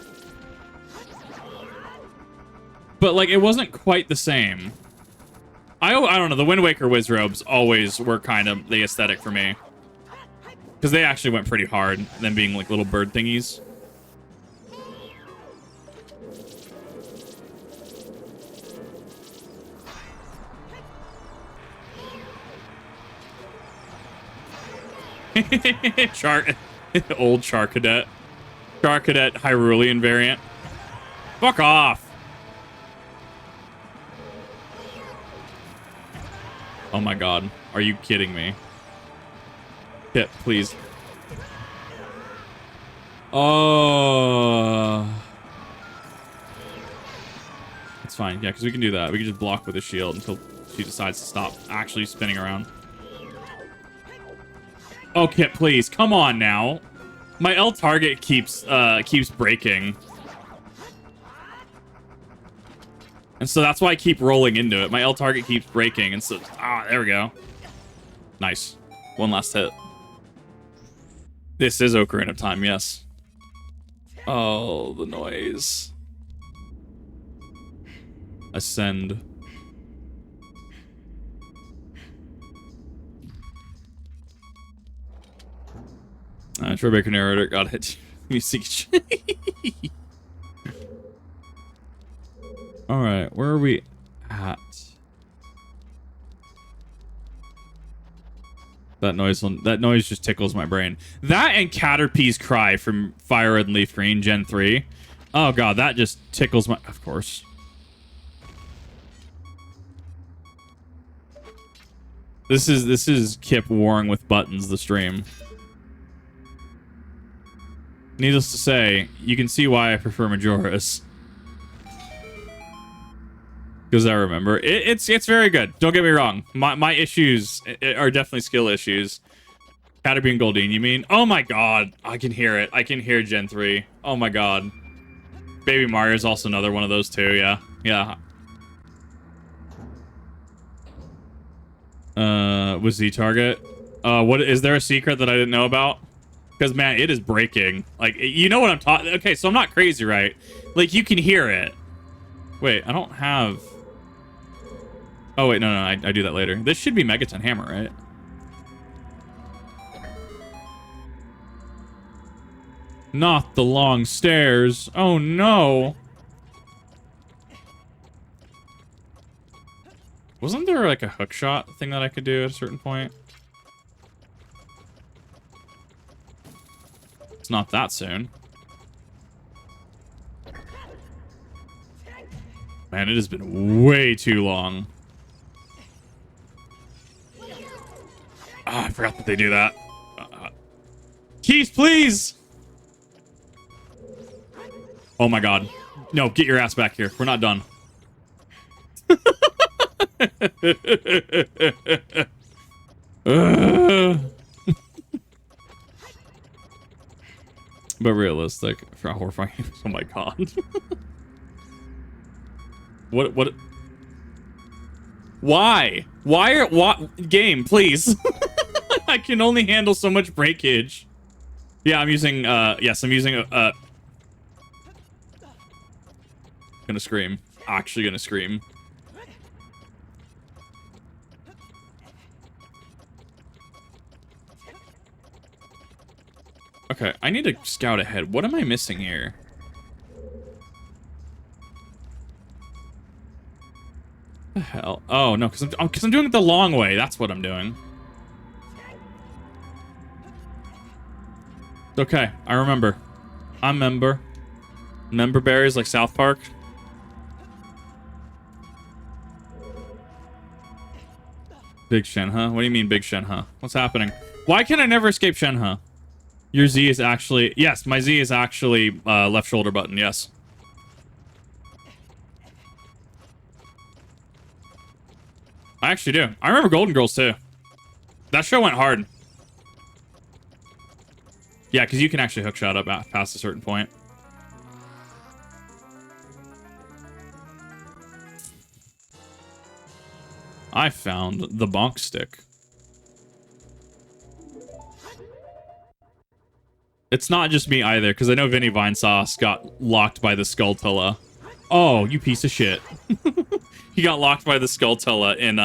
But, like, it wasn't quite the same. I don't know, the Wind Waker whiz robes always were kind of the aesthetic for me. Because they actually went pretty hard, them being, like, little bird thingies. Old Char Cadet. Char Cadet Hyrulean variant. Fuck off. Oh my god. Are you kidding me? Hit, please. Oh. It's fine. Yeah, because we can do that. We can just block with a shield until she decides to stop actually spinning around. Oh, Kit, please. Come on now. My L target keeps breaking. And so that's why I keep rolling into it. My L target keeps breaking. And so, there we go. Nice. One last hit. This is Ocarina of Time, yes. Oh, the noise. Ascend. Troy Baker narrator got hit. Music. All right, where are we at? That noise just tickles my brain. That and Caterpie's Cry from Fire Red and Leaf Green Gen 3. Oh god, that just tickles my... Of course. This is Kip warring with buttons, the stream. Needless to say, you can see why I prefer Majora's. Because I remember. It's very good. Don't get me wrong. My issues are definitely skill issues. Caterpie and Goldeen, you mean? Oh my god. I can hear it. I can hear Gen 3. Oh my god. Baby Mario is also another one of those too, yeah. Yeah. Was Z-Target? What is there a secret that I didn't know about? Because, man, it is breaking. Like, you know what I'm talking... Okay, so I'm not crazy, right? Like, you can hear it. Wait, I don't have... Oh, wait, no, I do that later. This should be Megaton Hammer, right? Not the long stairs. Oh, no. Wasn't there, like, a hook shot thing that I could do at a certain point? It's not that soon. Man, it has been way too long. I forgot that they do that. Keys, please! Oh my god. No, get your ass back here. We're not done. But realistic for horrifying. Oh my god. What? Why? What? Game, please. I can only handle so much breakage. Yeah, I'm using, yes, I'm using, gonna scream. Actually gonna scream. Okay, I need to scout ahead. What am I missing here? The hell? Oh, no, because I'm doing it the long way. That's what I'm doing. Okay, I remember. I remember. Member berries like South Park. Big Shenhe? What do you mean Big Shenhe? What's happening? Why can I never escape Shenhe? Your Z is actually... Yes, my Z is actually left shoulder button, yes. I actually do. I remember Golden Girls, too. That show went hard. Yeah, because you can actually hookshot up past a certain point. I found the bonk stick. It's not just me either, because I know Vinny Vinesauce got locked by the Skulltula. Oh, you piece of shit. He got locked by the Skulltula in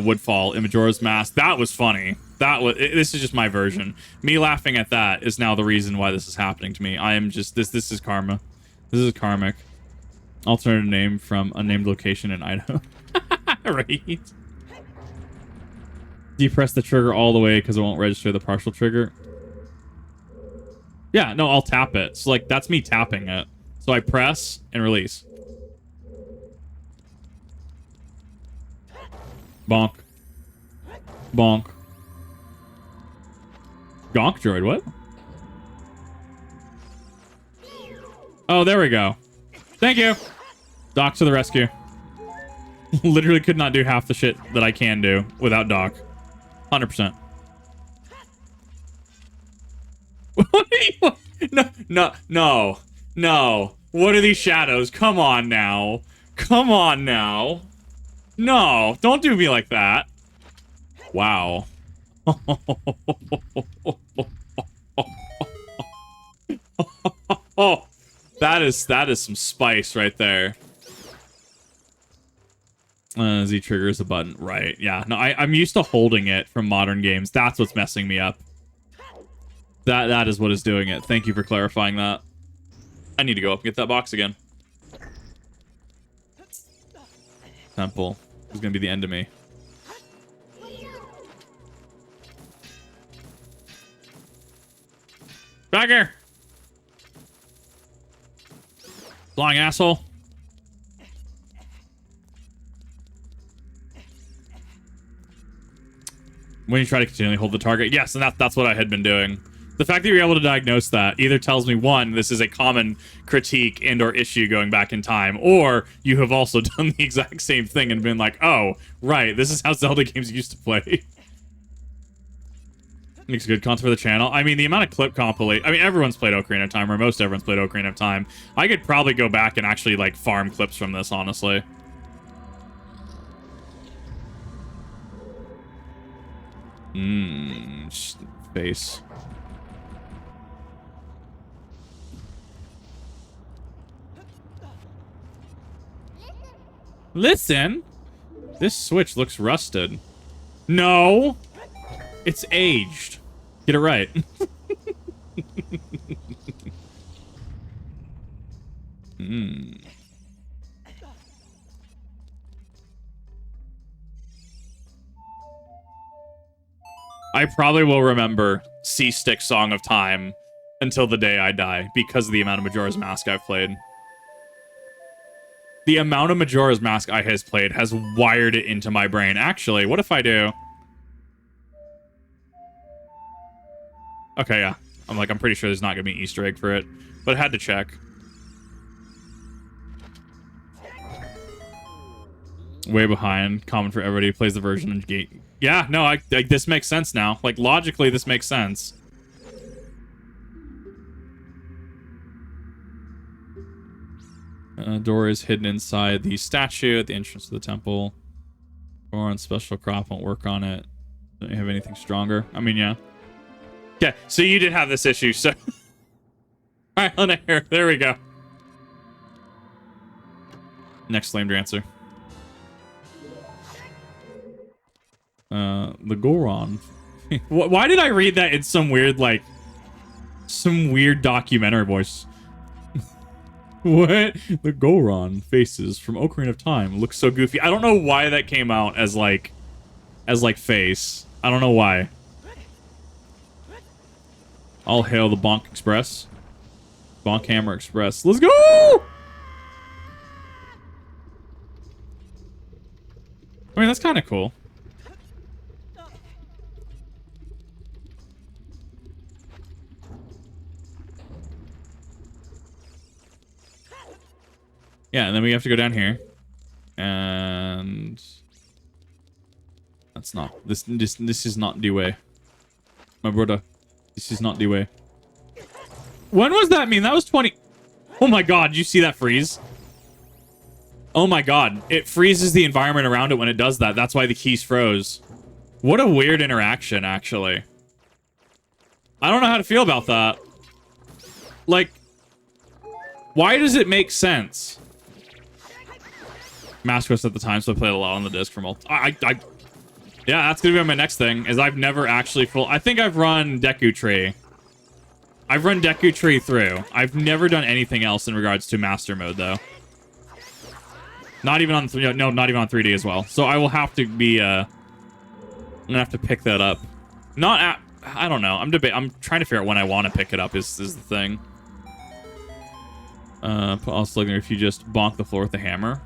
Woodfall in Majora's Mask. That was funny. This is just my version. Me laughing at that is now the reason why this is happening to me. I am just this is karma. This is karmic. Alternative name from unnamed location in Idaho. Right. Do you press the trigger all the way because it won't register the partial trigger? Yeah, no, I'll tap it. So, like, that's me tapping it. So I press and release. Bonk. Bonk. Gonk droid, what? Oh, there we go. Thank you. Doc to the rescue. Literally could not do half the shit that I can do without Doc. 100%. No. What are these shadows? Come on now. Come on now. No, don't do me like that. Wow. Oh, that is some spice right there. Z triggers a button. Right, yeah. No, I'm used to holding it from modern games. That's what's messing me up. That is what is doing it. Thank you for clarifying that. I need to go up and get that box again. Temple is going to be the end of me. Back here! Flying asshole. When you try to continually hold the target. Yes, and that's what I had been doing. The fact that you're able to diagnose that either tells me, one, this is a common critique and or issue going back in time, or you have also done the exact same thing and been like, oh, right, this is how Zelda games used to play. Makes good content for the channel. I mean, the amount of clip compilate... I mean, everyone's played Ocarina of Time, or most everyone's played Ocarina of Time. I could probably go back and actually, like, farm clips from this, honestly. Face. Listen! This Switch looks rusted. No! It's aged. Get it right. I probably will remember C-Stick Song of Time until the day I die because of the amount of Majora's Mask I've played. The amount of Majora's Mask I has played has wired it into my brain. Actually, what if I do... Okay, yeah. I'm pretty sure there's not going to be an Easter egg for it. But I had to check. Way behind. Common for everybody who plays the version in Gate. Yeah, no, this makes sense now. Like, logically, this makes sense. Door is hidden inside the statue at the entrance to the temple. Or on special crop, won't work on it. Don't you have anything stronger? I mean, yeah. Okay, so you did have this issue, so... Alright, on air. There we go. Next flamed answer. The Goron. Why did I read that in some weird, like... Some weird documentary voice? What? The Goron faces from Ocarina of Time look so goofy. I don't know why that came out as, like... As, like, face. I don't know why. All hail the Bonk Express. Bonk Hammer Express. Let's go! I mean, that's kind of cool. Yeah, and then we have to go down here. And that's not this is not the way. My brother. This is not the way. When was that mean? That was 20. Oh my god, you see that freeze? Oh my god. It freezes the environment around it when it does that. That's why the keys froze. What a weird interaction, actually. I don't know how to feel about that. Like, why does it make sense? Master Quest at the time, so I played a lot on the disc for multi. Yeah, that's gonna be my next thing. Is I've never actually I think I've run Deku Tree. I've run Deku Tree through. I've never done anything else in regards to Master Mode, though. Not even on no, not even on 3D as well. So I will have to be. I'm gonna have to pick that up. Not at. I don't know. I'm trying to figure out when I want to pick it up. Is the thing. Also, if you just bonk the floor with the hammer.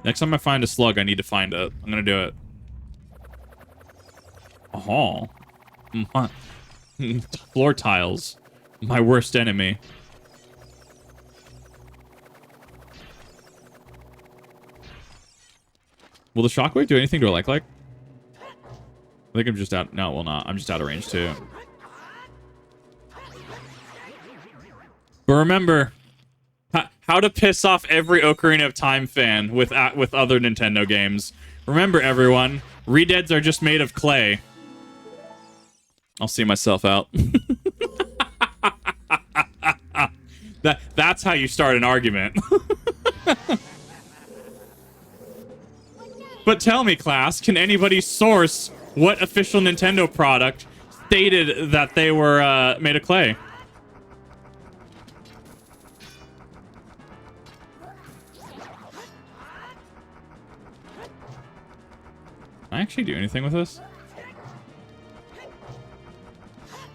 Next time I find a slug, I need to find it. I'm gonna do it. Oh. Floor tiles. My worst enemy. Will the shockwave do anything to a like? I think I'm just out. No, it will not. I'm just out of range too. But remember, how to piss off every Ocarina of Time fan with other Nintendo games. Remember, everyone, Redeads are just made of clay. I'll see myself out. That's how you start an argument. But tell me, class, can anybody source what official Nintendo product stated that they were made of clay? Can I actually do anything with this?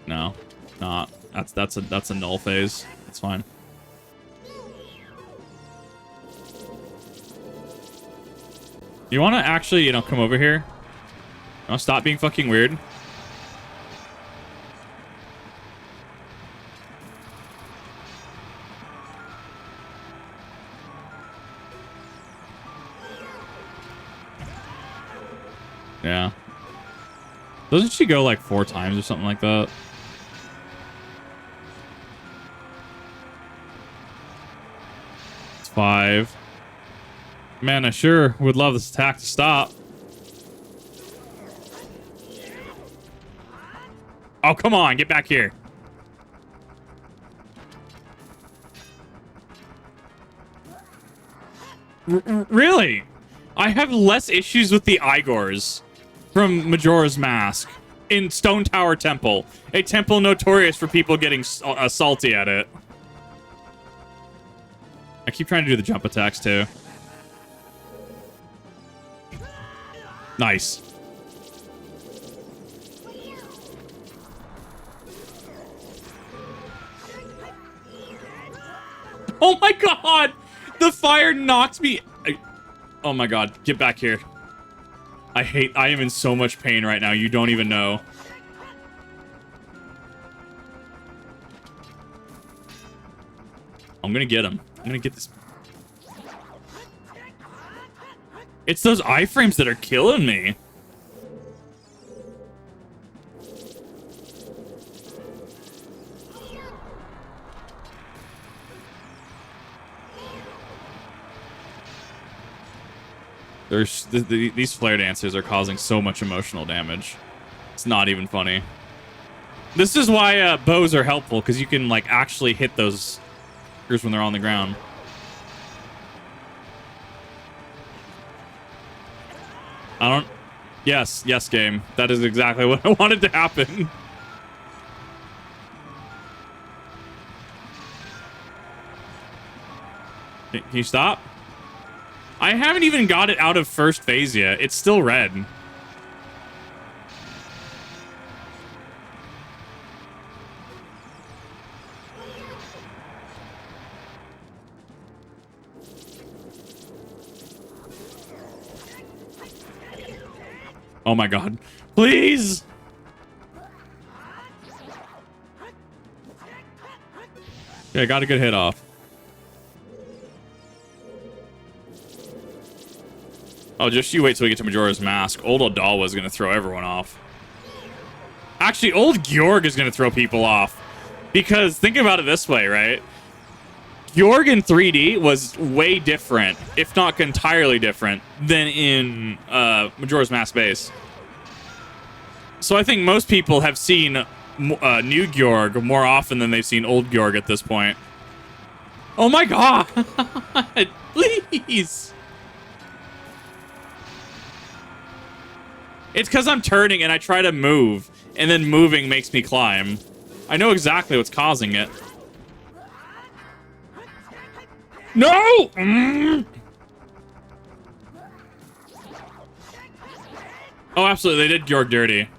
No, not. That's a null phase. It's fine. You want to actually, come over here? You want to stop being fucking weird? Yeah. Doesn't she go like 4 times or something like that? It's 5. Man, I sure would love this attack to stop. Oh, come on, get back here. Really? I have less issues with the Igors from Majora's Mask in Stone Tower Temple, a temple notorious for people getting salty at it. I keep trying to do the jump attacks too. Nice. Oh my god! The fire knocked me... Oh my god, get back here. I am in so much pain right now, you don't even know. I'm gonna get him. I'm gonna get this... It's those iframes that are killing me. These flare dancers are causing so much emotional damage. It's not even funny. This is why bows are helpful, because you can like actually hit those when they're on the ground. I don't... Yes, game. That is exactly what I wanted to happen. Can you stop? I haven't even got it out of first phase yet. It's still red. Oh my god. Please! Yeah, I got a good hit off. Oh, just you wait till we get to Majora's Mask. Old Odal was gonna throw everyone off. Actually, old Georg is gonna throw people off. Because think about it this way, right? Georg in 3D was way different, if not entirely different, than in Majora's Mask base. So I think most people have seen new Georg more often than they've seen old Georg at this point. Oh my god! Please! It's because I'm turning and I try to move, and then moving makes me climb. I know exactly what's causing it. No! Oh, absolutely. They did Georg dirty.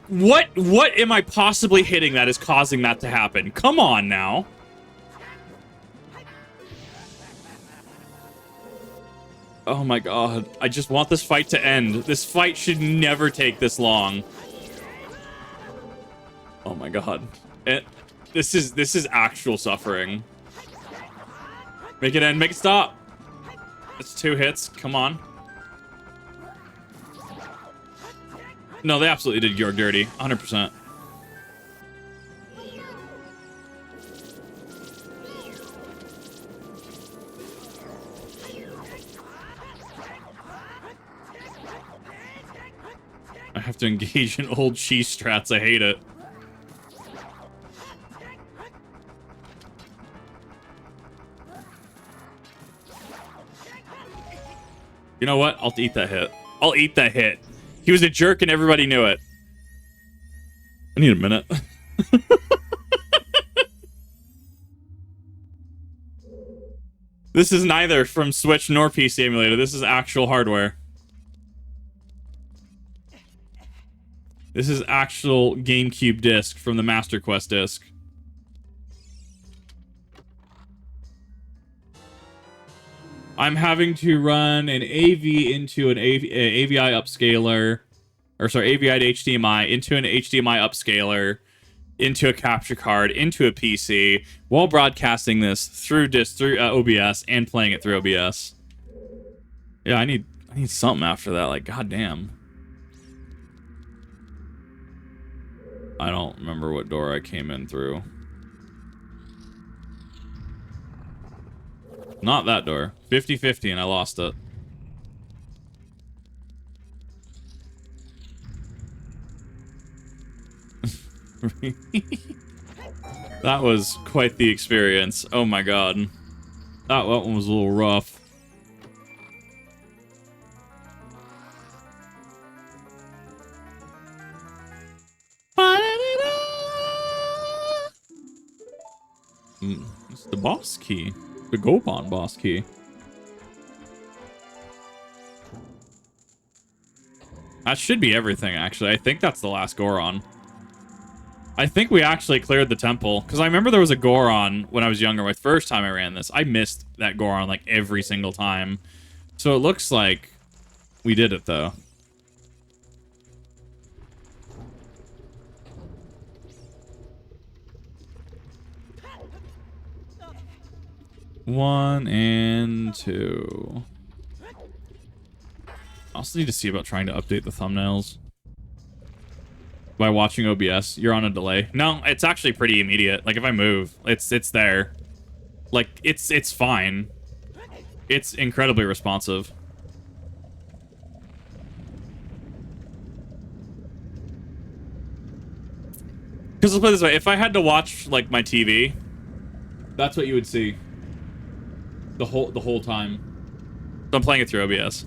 What am I possibly hitting that is causing that to happen? Come on now. Oh my god. I just want this fight to end. This fight should never take this long. Oh my god. This is actual suffering. Make it end. Make it stop. It's 2 hits. Come on. No, they absolutely did Georg dirty. 100%. I have to engage in old cheese strats. I hate it. You know what? I'll eat that hit. I'll eat that hit. He was a jerk and everybody knew it. I need a minute. This is neither from Switch nor PC emulator. This is actual hardware. This is actual GameCube disc from the Master Quest disc. I'm having to run an AV into an AVI upscaler, or sorry, AVI to HDMI, into an HDMI upscaler, into a capture card, into a PC, while broadcasting this through OBS and playing it through OBS. Yeah, I need something after that. Like, goddamn. I don't remember what door I came in through. Not that door. 50-50 and I lost it. That was quite the experience. Oh my god. That one was a little rough. It's the boss key. The Goban boss key. That should be everything, actually. I think that's the last Goron. I think we actually cleared the temple. Because I remember there was a Goron when I was younger. My first time I ran this. I missed that Goron like every single time. So it looks like we did it, though. One and two. I also need to see about trying to update the thumbnails. By watching OBS, you're on a delay. No, it's actually pretty immediate. Like if I move, it's there. Like it's fine. It's incredibly responsive. Because let's put it this way, if I had to watch like my TV, that's what you would see. The whole time. So I'm playing it through OBS.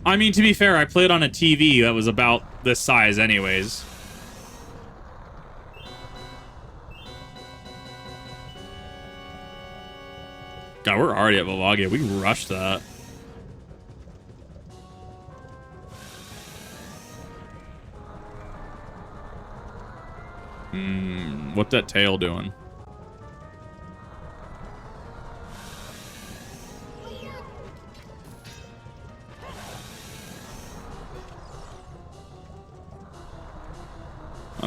I mean, to be fair, I played on a TV that was about this size anyways. God, we're already at Volvagia. We rushed that. What's that tail doing?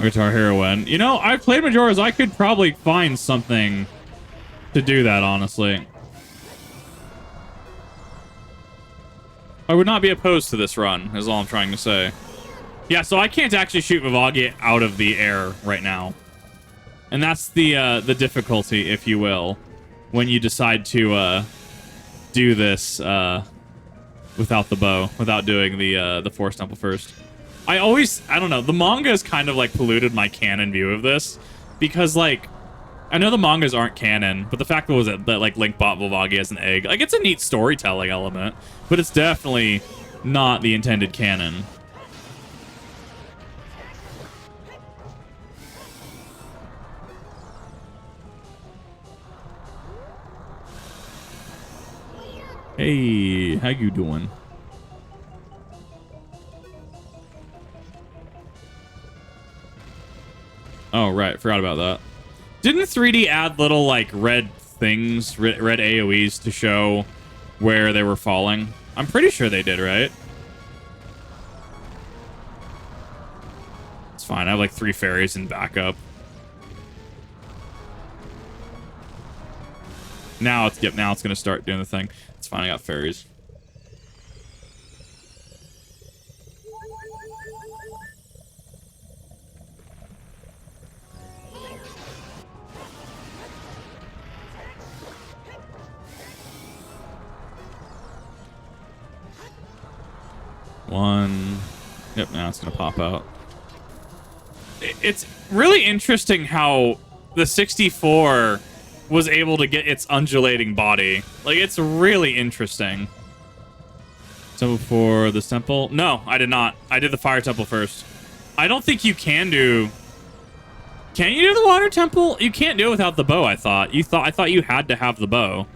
Guitar Hero win. You know, I've played Majora's. I could probably find something to do that, honestly. I would not be opposed to this run, is all I'm trying to say. Yeah, so I can't actually shoot Vivagi out of the air right now. And that's the difficulty, if you will, when you decide to do this without the bow, without doing the Force Temple first. I don't know, the manga has kind of like polluted my canon view of this, because like, I know the mangas aren't canon, but the fact was that like Link bought Vivagi as an egg, like it's a neat storytelling element, but it's definitely not the intended canon. Hey, how you doing? Oh, right. Forgot about that. Didn't 3D add little, like, red things, red AoEs to show where they were falling? I'm pretty sure they did, right? It's fine. I have, like, 3 fairies in backup. Now it's going to start doing the thing. It's fine. I got fairies. One. Yep, now it's going to pop out. It's really interesting how the 64 was able to get its undulating body. Like, it's really interesting. Temple for the temple? No, I did not. I did the fire temple first. I don't think you can do... Can you do the water temple? You can't do it without the bow, I thought. I thought you had to have the bow.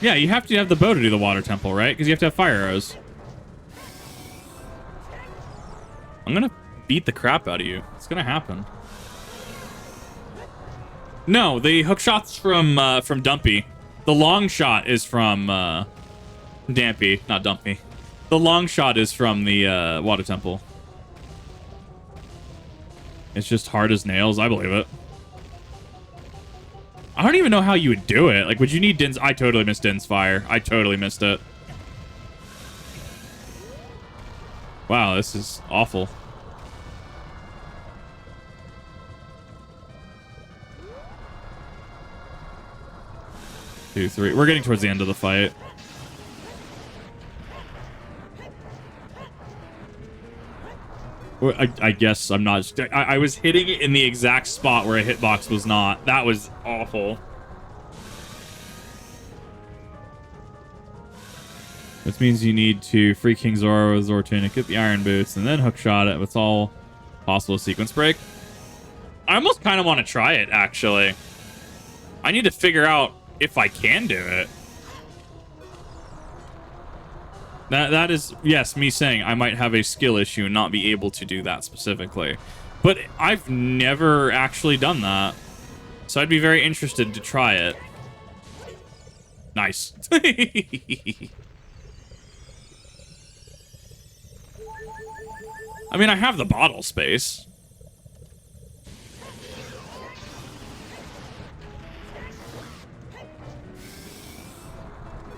Yeah, you have to have the bow to do the water temple, right? Because you have to have fire arrows. I'm gonna beat the crap out of you. It's gonna happen. No, the hook shot's from Dumpy. The long shot is from Dampy, not Dumpy. The long shot is from the water temple. It's just hard as nails. I believe it. I don't even know how you would do it. Like, would you need Din's? I totally missed Din's fire. I totally missed it. Wow, this is awful. Two, three. We're getting towards the end of the fight. I guess I'm not... I was hitting it in the exact spot where a hitbox was not. That was awful. This means you need to free King Zora with Zora Tunic, get the Iron Boots, and then hookshot it with all possible sequence break. I almost kind of want to try it, actually. I need to figure out if I can do it. That is, yes, me saying I might have a skill issue and not be able to do that specifically. But I've never actually done that. So I'd be very interested to try it. Nice. I mean, I have the bottle space.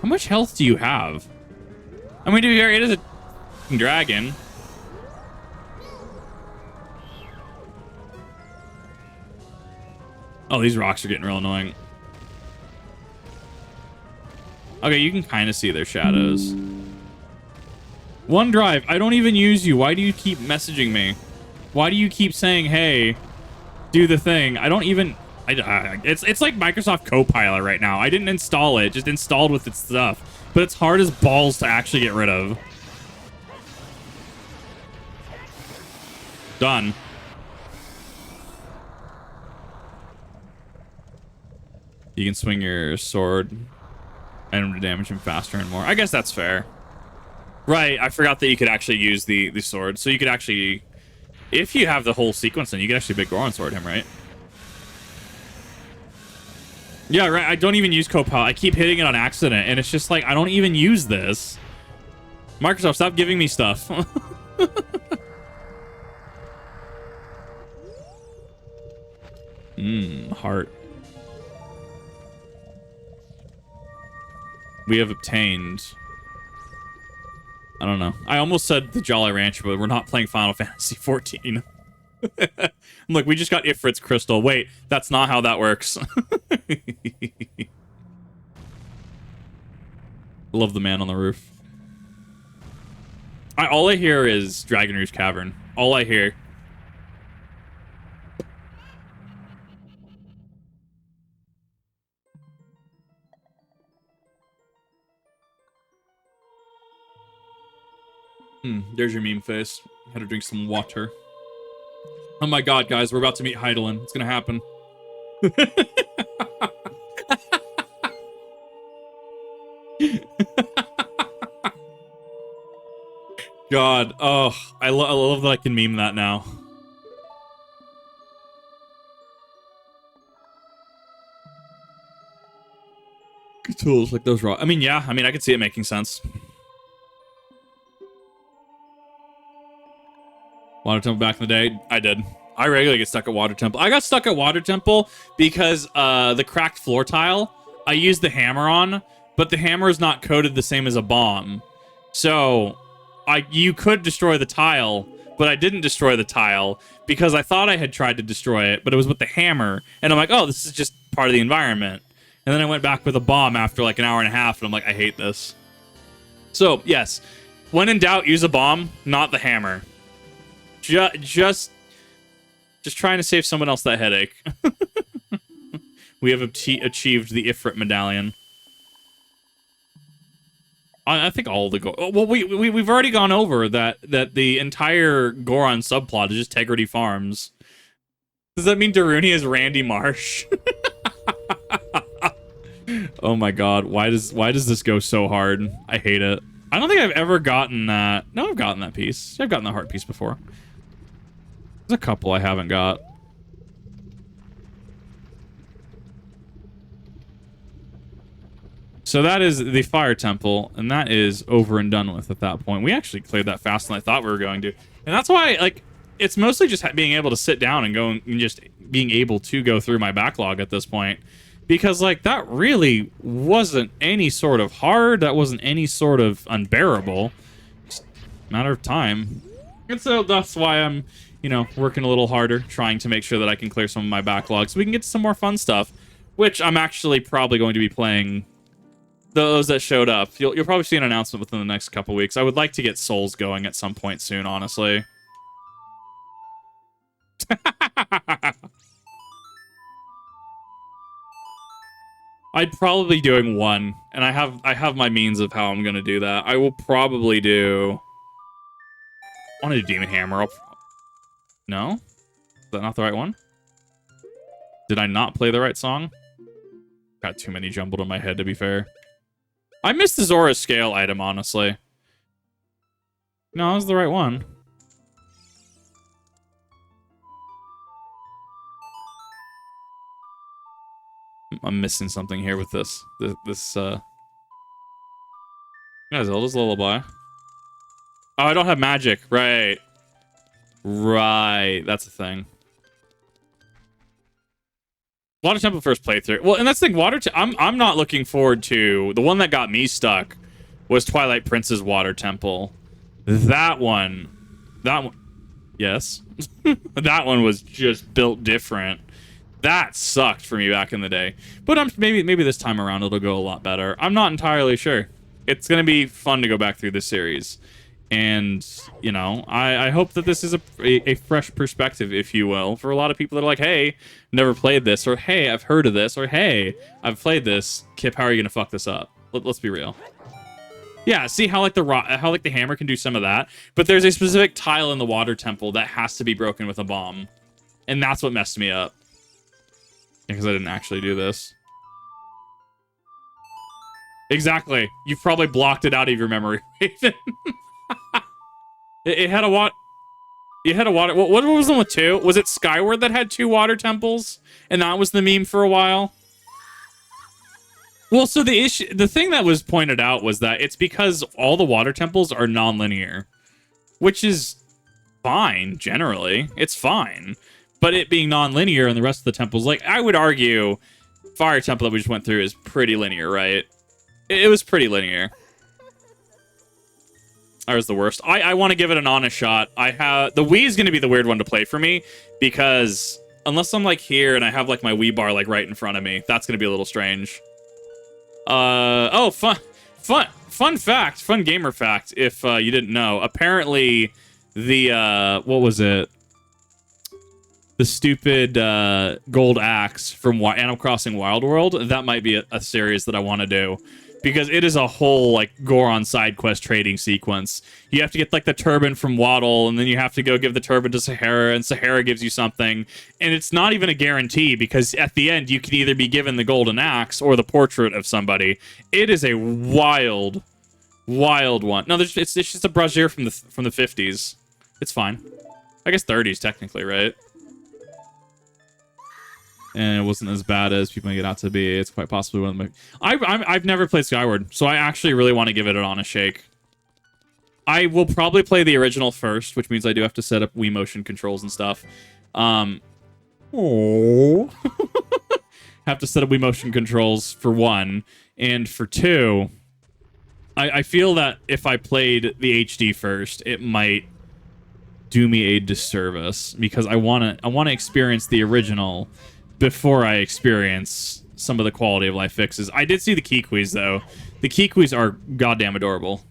How much health do you have? I mean, to be fair, it is a dragon. Oh, these rocks are getting real annoying. Okay, you can kind of see their shadows. OneDrive, I don't even use you. Why do you keep messaging me? Why do you keep saying, hey, do the thing? I don't even... It's like Microsoft Copilot right now. I didn't install it, just installed with its stuff. But it's hard as balls to actually get rid of. Done. You can swing your sword and to damage him faster and more. I guess that's fair. Right, I forgot that you could actually use the sword. So you could actually, if you have the whole sequence, then you could actually Big Goron sword him, right? Yeah, right. I don't even use Copilot. I keep hitting it on accident, and it's just like, I don't even use this. Microsoft, stop giving me stuff. Heart. We have obtained... I don't know. I almost said the Jolly Ranch, but we're not playing Final Fantasy XIV. I'm like, we just got Ifrit's crystal. Wait, that's not how that works. Love the man on the roof. All I hear is Dragon Rouge Cavern. All I hear. There's your meme face. Had to drink some water. Oh my god, guys, we're about to meet Heidelin. It's gonna happen. God, oh, I love that I can meme that now. Tools like those raw. I mean, yeah, I could see it making sense. Water Temple back in the day, I did. I regularly get stuck at Water Temple. I got stuck at Water Temple because the cracked floor tile, I used the hammer on, but the hammer is not coded the same as a bomb. So, you could destroy the tile, but I didn't destroy the tile because I thought I had tried to destroy it, but it was with the hammer. And I'm like, oh, this is just part of the environment. And then I went back with a bomb after like an hour and a half, and I'm like, I hate this. So, yes, when in doubt, use a bomb, not the hammer. Just trying to save someone else that headache. We have achieved the Ifrit medallion. I think all the well, we've already gone over that the entire Goron subplot is just Tegrity Farms. Does that mean Daruni is Randy Marsh? Oh my god, why does this go so hard? I hate it. I don't think I've ever gotten that. No, I've gotten that piece. I've gotten the heart piece before. There's a couple I haven't got. So that is the Fire Temple, and that is over and done with at that point. We actually cleared that faster than I thought we were going to. And that's why, like, it's mostly just being able to sit down and go and just being able to go through my backlog at this point. Because, like, that really wasn't any sort of hard. That wasn't any sort of unbearable. Just a matter of time. And so that's why I'm, you know, working a little harder, trying to make sure that I can clear some of my backlogs so we can get to some more fun stuff, which I'm actually probably going to be playing. Those that showed up, you'll probably see an announcement within the next couple weeks. I would like to get Souls going at some point soon, honestly. I'd probably be doing one, and I have my means of how I'm gonna do that. I will probably do. I want to do Demon Hammer. No, is that not the right one? Did I not play the right song? Got too many jumbled in my head, to be fair. I missed the Zora scale item, honestly. No, that was the right one. I'm missing something here with this. Yeah, Zelda's Lullaby. Oh, I don't have magic. Right. Right. That's a thing. Water Temple first playthrough. Well, and that's the thing. I'm not looking forward to... The one that got me stuck was Twilight Princess Water Temple. That one... Yes. That one was just built different. That sucked for me back in the day. But maybe this time around it'll go a lot better. I'm not entirely sure. It's going to be fun to go back through this series. And, you know, I hope that this is a fresh perspective, if you will, for a lot of people that are like, hey, never played this, or hey, I've heard of this, or hey, I've played this. Kip, how are you going to fuck this up? Let's be real. Yeah, see how like the hammer can do some of that, but there's a specific tile in the Water Temple that has to be broken with a bomb. And that's what messed me up. Because I didn't actually do this. Exactly. You've probably blocked it out of your memory, Raven. It had a water... You had a water... What was the one with two? Was it Skyward that had two water temples? And that was the meme for a while? Well, so the thing that was pointed out was that it's because all the water temples are non-linear. Which is fine, generally. It's fine. but it being non-linear and the rest of the temples, like, I would argue Fire Temple that we just went through is pretty linear, right? It was pretty linear. I was the worst. I want to give it an honest shot. The Wii is going to be the weird one to play for me, because unless I'm like here and I have like my Wii bar like right in front of me, that's going to be a little strange. Oh, fun fact, fun gamer fact, if you didn't know. Apparently, the, what was it? The stupid gold axe from Animal Crossing Wild World, that might be a series that I want to do. Because it is a whole, like, Goron side quest trading sequence. You have to get, like, the turban from Waddle, and then you have to go give the turban to Sahara, and Sahara gives you something. And it's not even a guarantee, because at the end, you can either be given the golden axe or the portrait of somebody. It is a wild, wild one. No, it's just a brazier from the 50s. It's fine. I guess 30s, technically, right? And it wasn't as bad as people make it out to be. It's quite possibly one of my... I've never played Skyward, so I actually really want to give it an honest shake. I will probably play the original first, which means I do have to set up Wii motion controls and stuff. Have to set up Wii motion controls for 1, and for 2, I feel that if I played the HD first, it might do me a disservice, because I want to experience the original before I experience some of the quality of life fixes. I did see the Kikwis, though. The Kikwis are goddamn adorable.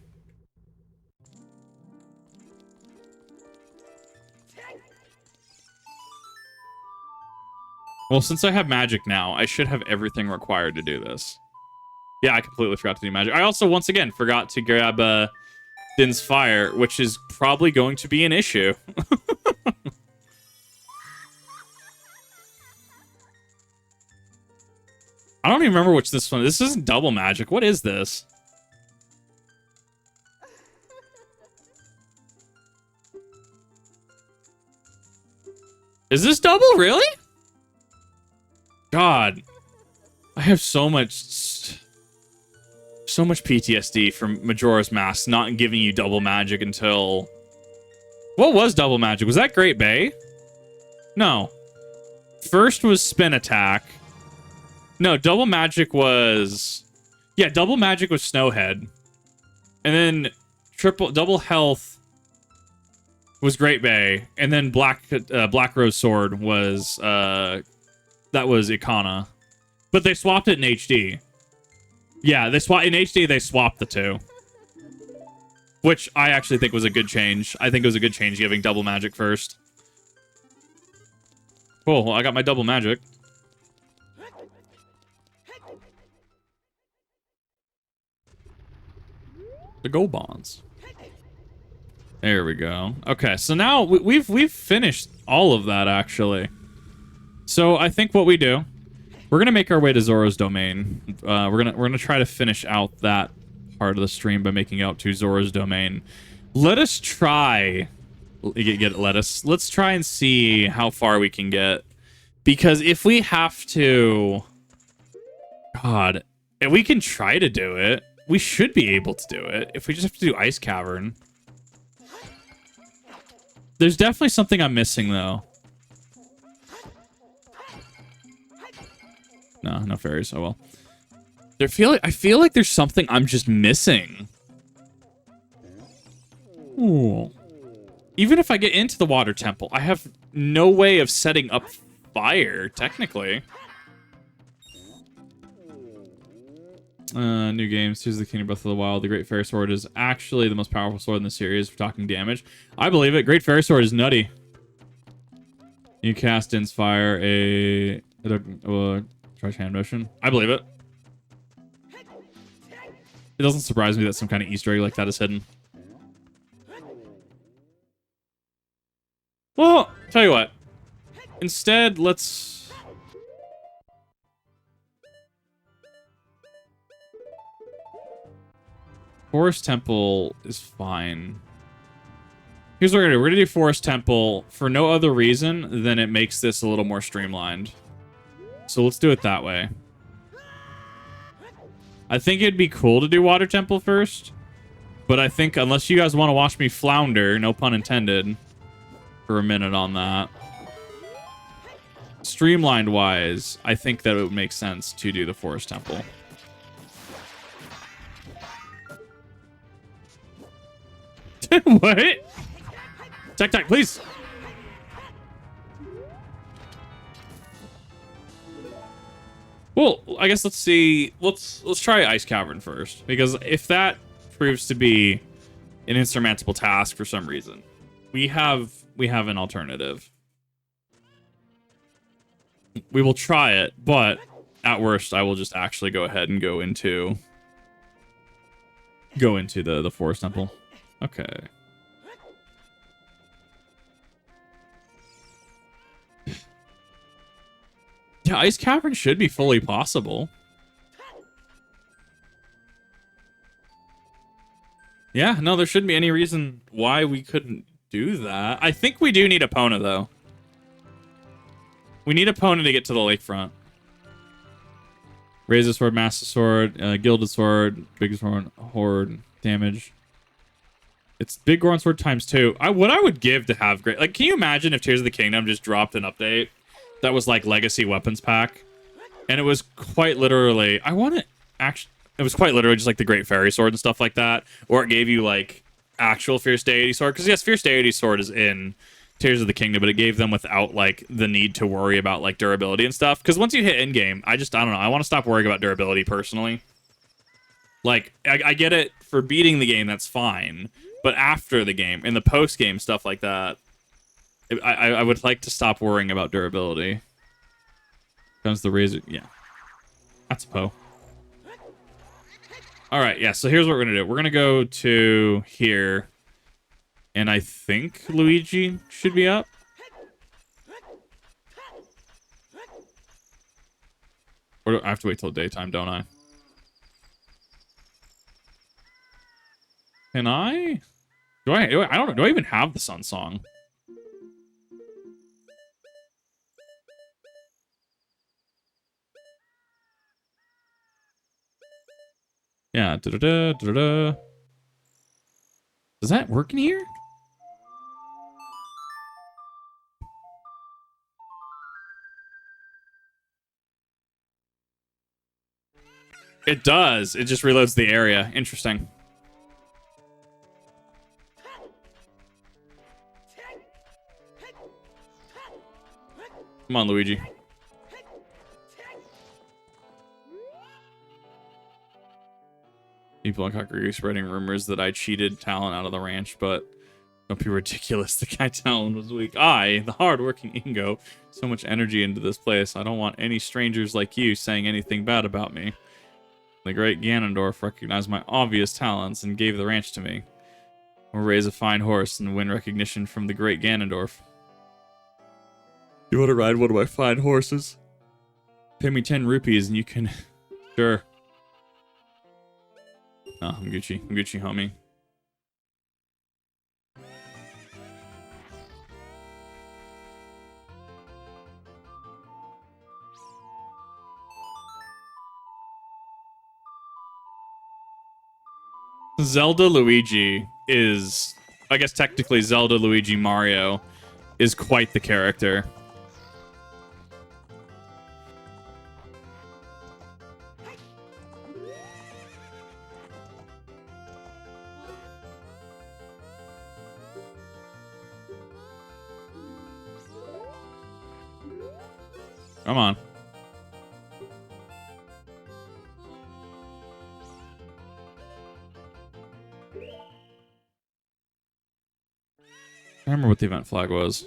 Well, since I have magic now, I should have everything required to do this. Yeah, I completely forgot to do magic. I also, once again, forgot to grab Din's Fire, which is probably going to be an issue. I don't even remember which this one... This isn't double magic. What is this? Is this double? Really? God. I have so much PTSD from Majora's Mask not giving you double magic until... What was double magic? Was that Great Bay? No. First was spin attack. No, double magic was... Yeah, double magic was Snowhead. And then double health was Great Bay. And then Black Rose Sword was... that was Ikana. But they swapped it in HD. Yeah, in HD they swapped the two. Which I actually think was a good change. I think it was a good change giving double magic first. Cool, well, I got my double magic. The Go Bonds. There we go. Okay, so now we've finished all of that, actually. So I think what we do, we're gonna make our way to Zora's domain. We're gonna try to finish out that part of the stream by making out to Zora's domain. Let us try. Let's try and see how far we can get, because if we have to, God, if we can try to do it, we should be able to do it. If we just have to do Ice Cavern. There's definitely something I'm missing, though. No fairies. Oh, well. I feel like there's something I'm just missing. Ooh. Even if I get into the water temple, I have no way of setting up fire, technically. New games. Here's the King of Breath of the Wild. The Great Fairy Sword is actually the most powerful sword in the series for talking damage. I believe it. Great Fairy Sword is nutty. You cast Inspire try hand motion. I believe it. It doesn't surprise me that some kind of Easter egg like that is hidden. Well, tell you what. Instead, let's... Forest Temple is fine. Here's what we're gonna do. We're gonna do Forest Temple for no other reason than it makes this a little more streamlined. So let's do it that way. I think it'd be cool to do Water Temple first, but I think unless you guys want to watch me flounder, no pun intended, for a minute on that. streamlined wise, I think that it would make sense to do the Forest Temple. What? Tech, please. Well, I guess let's see. Let's try Ice Cavern first, because if that proves to be an insurmountable task for some reason, we have an alternative. We will try it, but at worst, I will just actually go ahead and go into the Forest Temple. Okay. Yeah, Ice Cavern should be fully possible. Yeah, no, there shouldn't be any reason why we couldn't do that. I think we do need Epona, though. We need Epona to get to the lakefront. Razor Sword, Master Sword, Gilded Sword, Big Sword, Horde, damage. It's Big Goron Sword ×2. What I would give to have great... Like, can you imagine if Tears of the Kingdom just dropped an update that was like Legacy Weapons Pack? And it was quite literally... It was quite literally just like the Great Fairy Sword and stuff like that. Or it gave you like actual Fierce Deity Sword. Because yes, Fierce Deity Sword is in Tears of the Kingdom, but it gave them without like the need to worry about like durability and stuff. Because once you hit endgame, I don't know. I want to stop worrying about durability personally. Like, I get it for beating the game, that's fine. But after the game, in the post-game stuff like that, I would like to stop worrying about durability. Comes the Razor... Yeah. That's a Poe. Alright, yeah, so here's what we're going to do. We're going to go to here. And I think Luigi should be up. Or do I have to wait till daytime, don't I? Can I? I don't know. Do I even have the Sun Song? Yeah. Da-da-da. Does that work in here? It does. It just reloads the area. Interesting. Come on, Luigi. People on Kakariko spreading rumors that I cheated Talon out of the ranch, but don't be ridiculous. The guy Talon was weak. I, the hard-working Ingo, so much energy into this place. I don't want any strangers like you saying anything bad about me. The great Ganondorf recognized my obvious talents and gave the ranch to me. We'll raise a fine horse and win recognition from the great Ganondorf. You want to ride one of my fine horses? Pay me 10 rupees and you can... Sure. Oh, I'm Gucci. I'm Gucci, homie. Zelda Luigi is... I guess technically Zelda Luigi Mario is quite the character. Come on. I remember what the event flag was.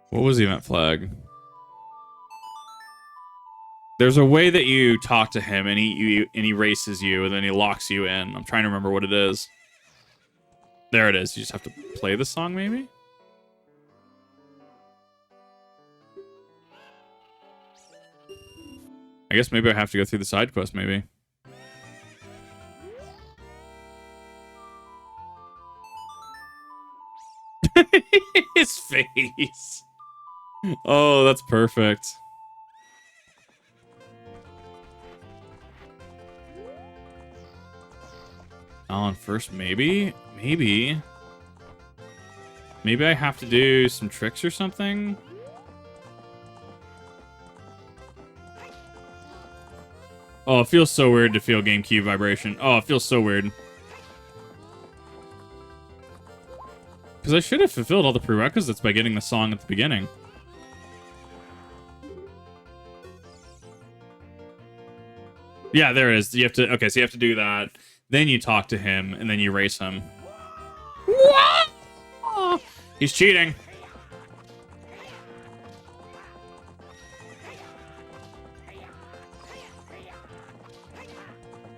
What was the event flag? There's a way that you talk to him and he races you and then he locks you in. I'm trying to remember what it is. There it is. You just have to play the song, maybe? I guess maybe I have to go through the side quest, maybe. His face. Oh, that's perfect. On first, maybe? Maybe. Maybe I have to do some tricks or something? Oh, it feels so weird to feel GameCube vibration. Oh, it feels so weird. Because I should have fulfilled all the prerequisites by getting the song at the beginning. Yeah, there it is. You have to... Okay, so you have to do that. Then you talk to him, and then you race him. What? He's cheating.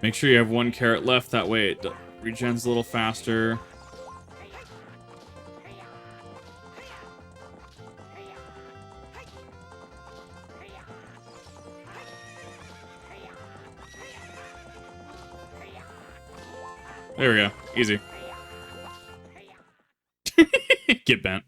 Make sure you have 1 carrot left. That way it regens a little faster. There we go. Easy. Get bent.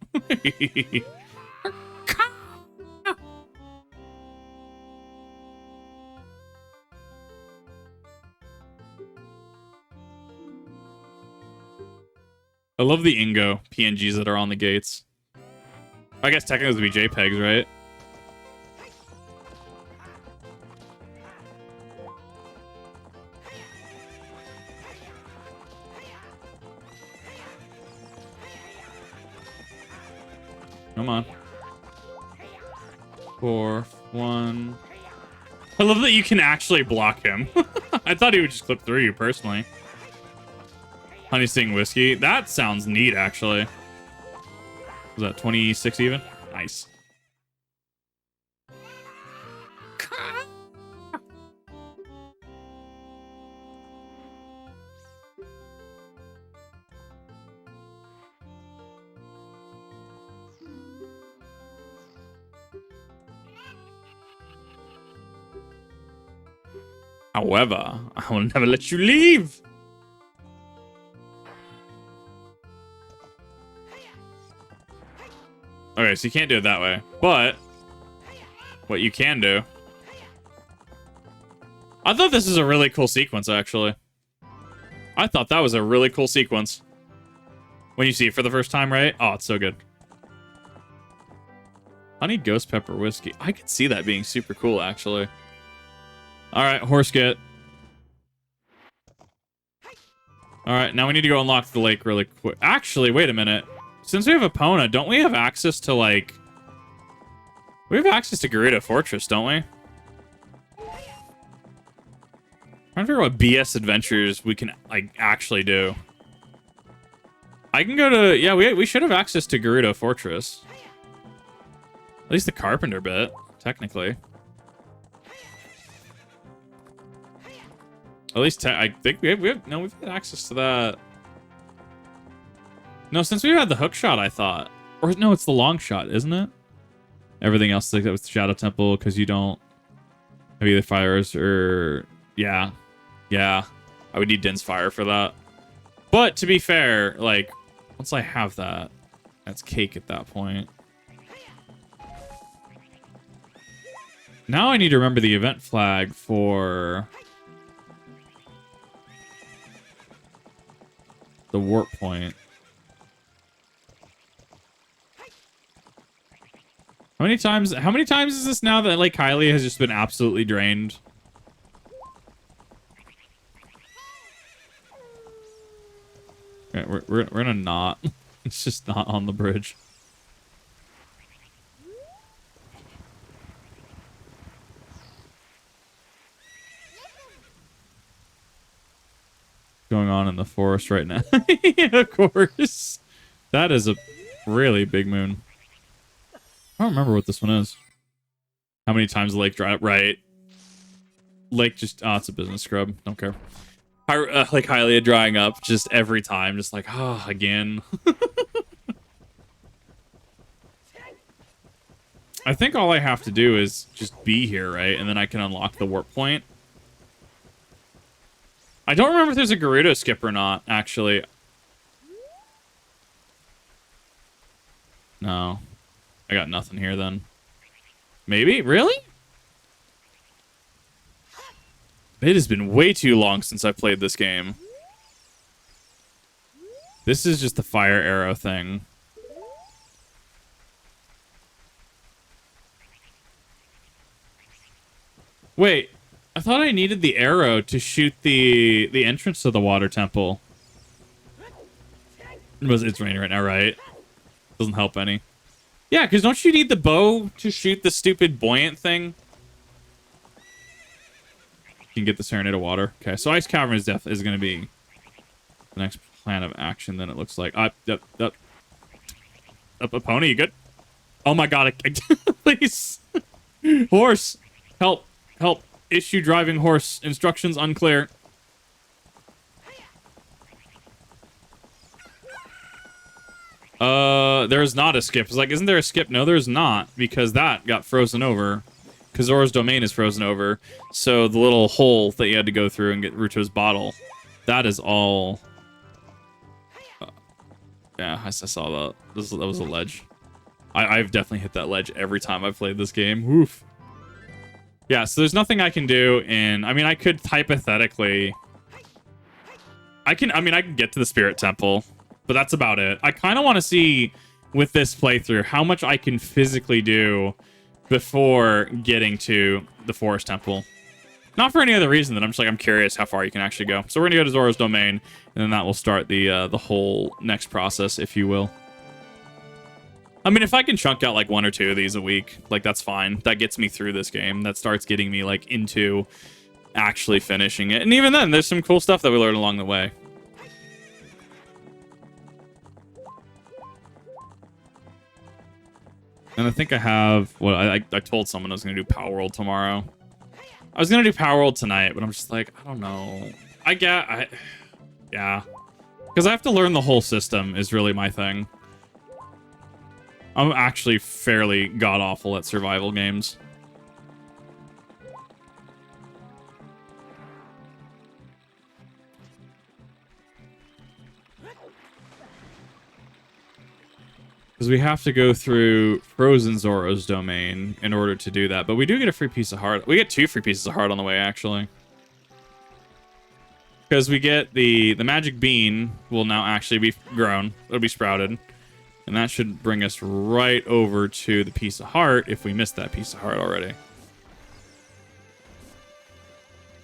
I love the Ingo PNGs that are on the gates. I guess technically those would be JPEGs, right? Come on. 4, 1. I love that you can actually block him. I thought he would just clip through you, personally. Honey Sting Whiskey. That sounds neat, actually. Was that 26 even? Nice. However, I will never let you leave. Okay, so you can't do it that way. But what you can do... I thought this is a really cool sequence, actually. I thought that was a really cool sequence. When you see it for the first time, right? Oh, it's so good. Honey Ghost Pepper Whiskey. I could see that being super cool, actually. Alright, horse get. Alright, now we need to go unlock the lake really quick. Actually, wait a minute. Since we have Epona, don't we have access to, like... We have access to Gerudo Fortress, don't we? I'm trying to figure out what BS adventures we can, like, actually do. I can go to... Yeah, we should have access to Gerudo Fortress. At least the Carpenter bit, technically. At least, I think we've had access to that. No, since we've had the hook shot, I thought. Or, no, it's the long shot, isn't it? Everything else, like that with the Shadow Temple, because you don't have either fires or... Yeah. Yeah. I would need Din's Fire for that. But, to be fair, like, once I have that, that's cake at that point. Now I need to remember the event flag for... the warp point. How many times is this now that Lake Hylia has just been absolutely drained? Okay, we're in a knot. It's just not on the bridge. Going on in the forest right now. Yeah, of course. That is a really big moon. I don't remember what this one is. How many times the lake dry up? Right. Lake just... Oh, it's a business scrub. Don't care. Like Hylia drying up just every time. Just like, oh, again. I think all I have to do is just be here, right? And then I can unlock the warp point. I don't remember if there's a Gerudo skip or not, actually. No. I got nothing here, then. Maybe? Really? It has been way too long since I played this game. This is just the fire arrow thing. Wait, I thought I needed the arrow to shoot the entrance to the water temple. It's raining right now, right? Doesn't help any. Yeah, because don't you need the bow to shoot the stupid buoyant thing? You can get the Serenade of Water. Okay, so Ice Cavern is going to be the next plan of action, then it looks like. Up, a pony, you good? Oh my god, please. Horse, help, help. Issue driving horse. Instructions unclear. There's not a skip. It's like, isn't there a skip? No, there's not, because that got frozen over. Because Zora's Domain is frozen over. So the little hole that you had to go through and get Ruto's bottle, that is all... yeah, I saw that. That was a ledge. I've definitely hit that ledge every time I've played this game. Oof. Yeah, so there's nothing I can do in... I mean, I could hypothetically... I can get to the Spirit Temple, but that's about it. I kind of want to see, with this playthrough, how much I can physically do before getting to the Forest Temple. Not for any other reason than I'm curious how far you can actually go. So we're going to go to Zora's Domain, and then that will start the whole next process, if you will. I mean, if I can chunk out like 1 or 2 of these a week, like that's fine. That gets me through this game. That starts getting me like into actually finishing it. And even then, there's some cool stuff that we learn along the way. And I think I have... well, I told someone I was going to do Power World tomorrow. I was going to do Power World tonight, but I'm just like, I don't know. Yeah. Because I have to learn the whole system is really my thing. I'm actually fairly god-awful at survival games. Because we have to go through Frozen Zora's Domain in order to do that. But we do get a free piece of heart. We get 2 free pieces of heart on the way, actually. Because we get the magic bean will now actually be grown. It'll be sprouted. And that should bring us right over to the piece of heart if we missed that piece of heart already.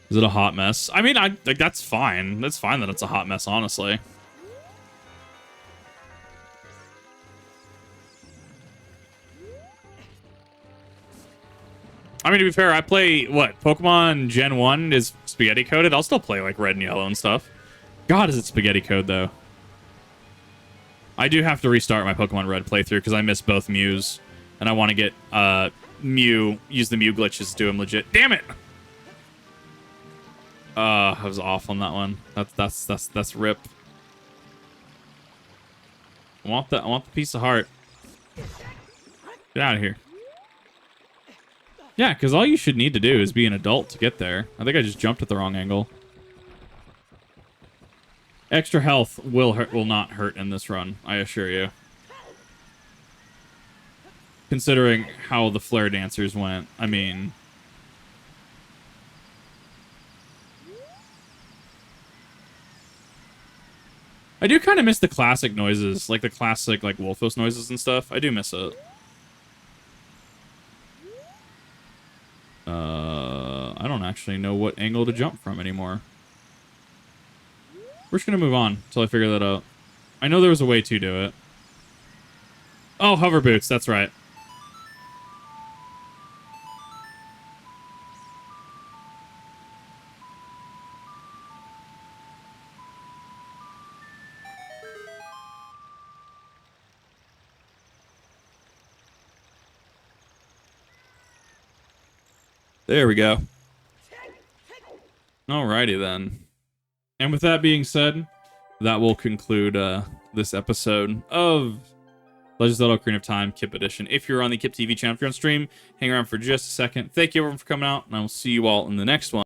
Is it a hot mess? I mean, like that's fine. That's fine that it's a hot mess, honestly. I mean, to be fair, I play, what, Pokemon Gen 1 is spaghetti coded? I'll still play, like, red and yellow and stuff. God, is it spaghetti code, though. I do have to restart my Pokemon Red playthrough because I missed both Mews. And I want to get, use the Mew glitches to do them legit. Damn it! I was off on that one. That's rip. I want the piece of heart. Get out of here. Yeah, because all you should need to do is be an adult to get there. I think I just jumped at the wrong angle. Extra health will not hurt in this run, I assure you. Considering how the flare dancers went, I mean... I do kind of miss the classic noises, like the classic like Wolfos noises and stuff. I do miss it. I don't actually know what angle to jump from anymore. We're just gonna move on until I figure that out. I know there was a way to do it. Oh, hover boots, that's right. There we go. Alrighty then. And with that being said, that will conclude this episode of Legend of Zelda Ocarina of Time Kip Edition. If you're on the Kip TV channel, if you're on stream, hang around for just a second. Thank you everyone for coming out, and I will see you all in the next one.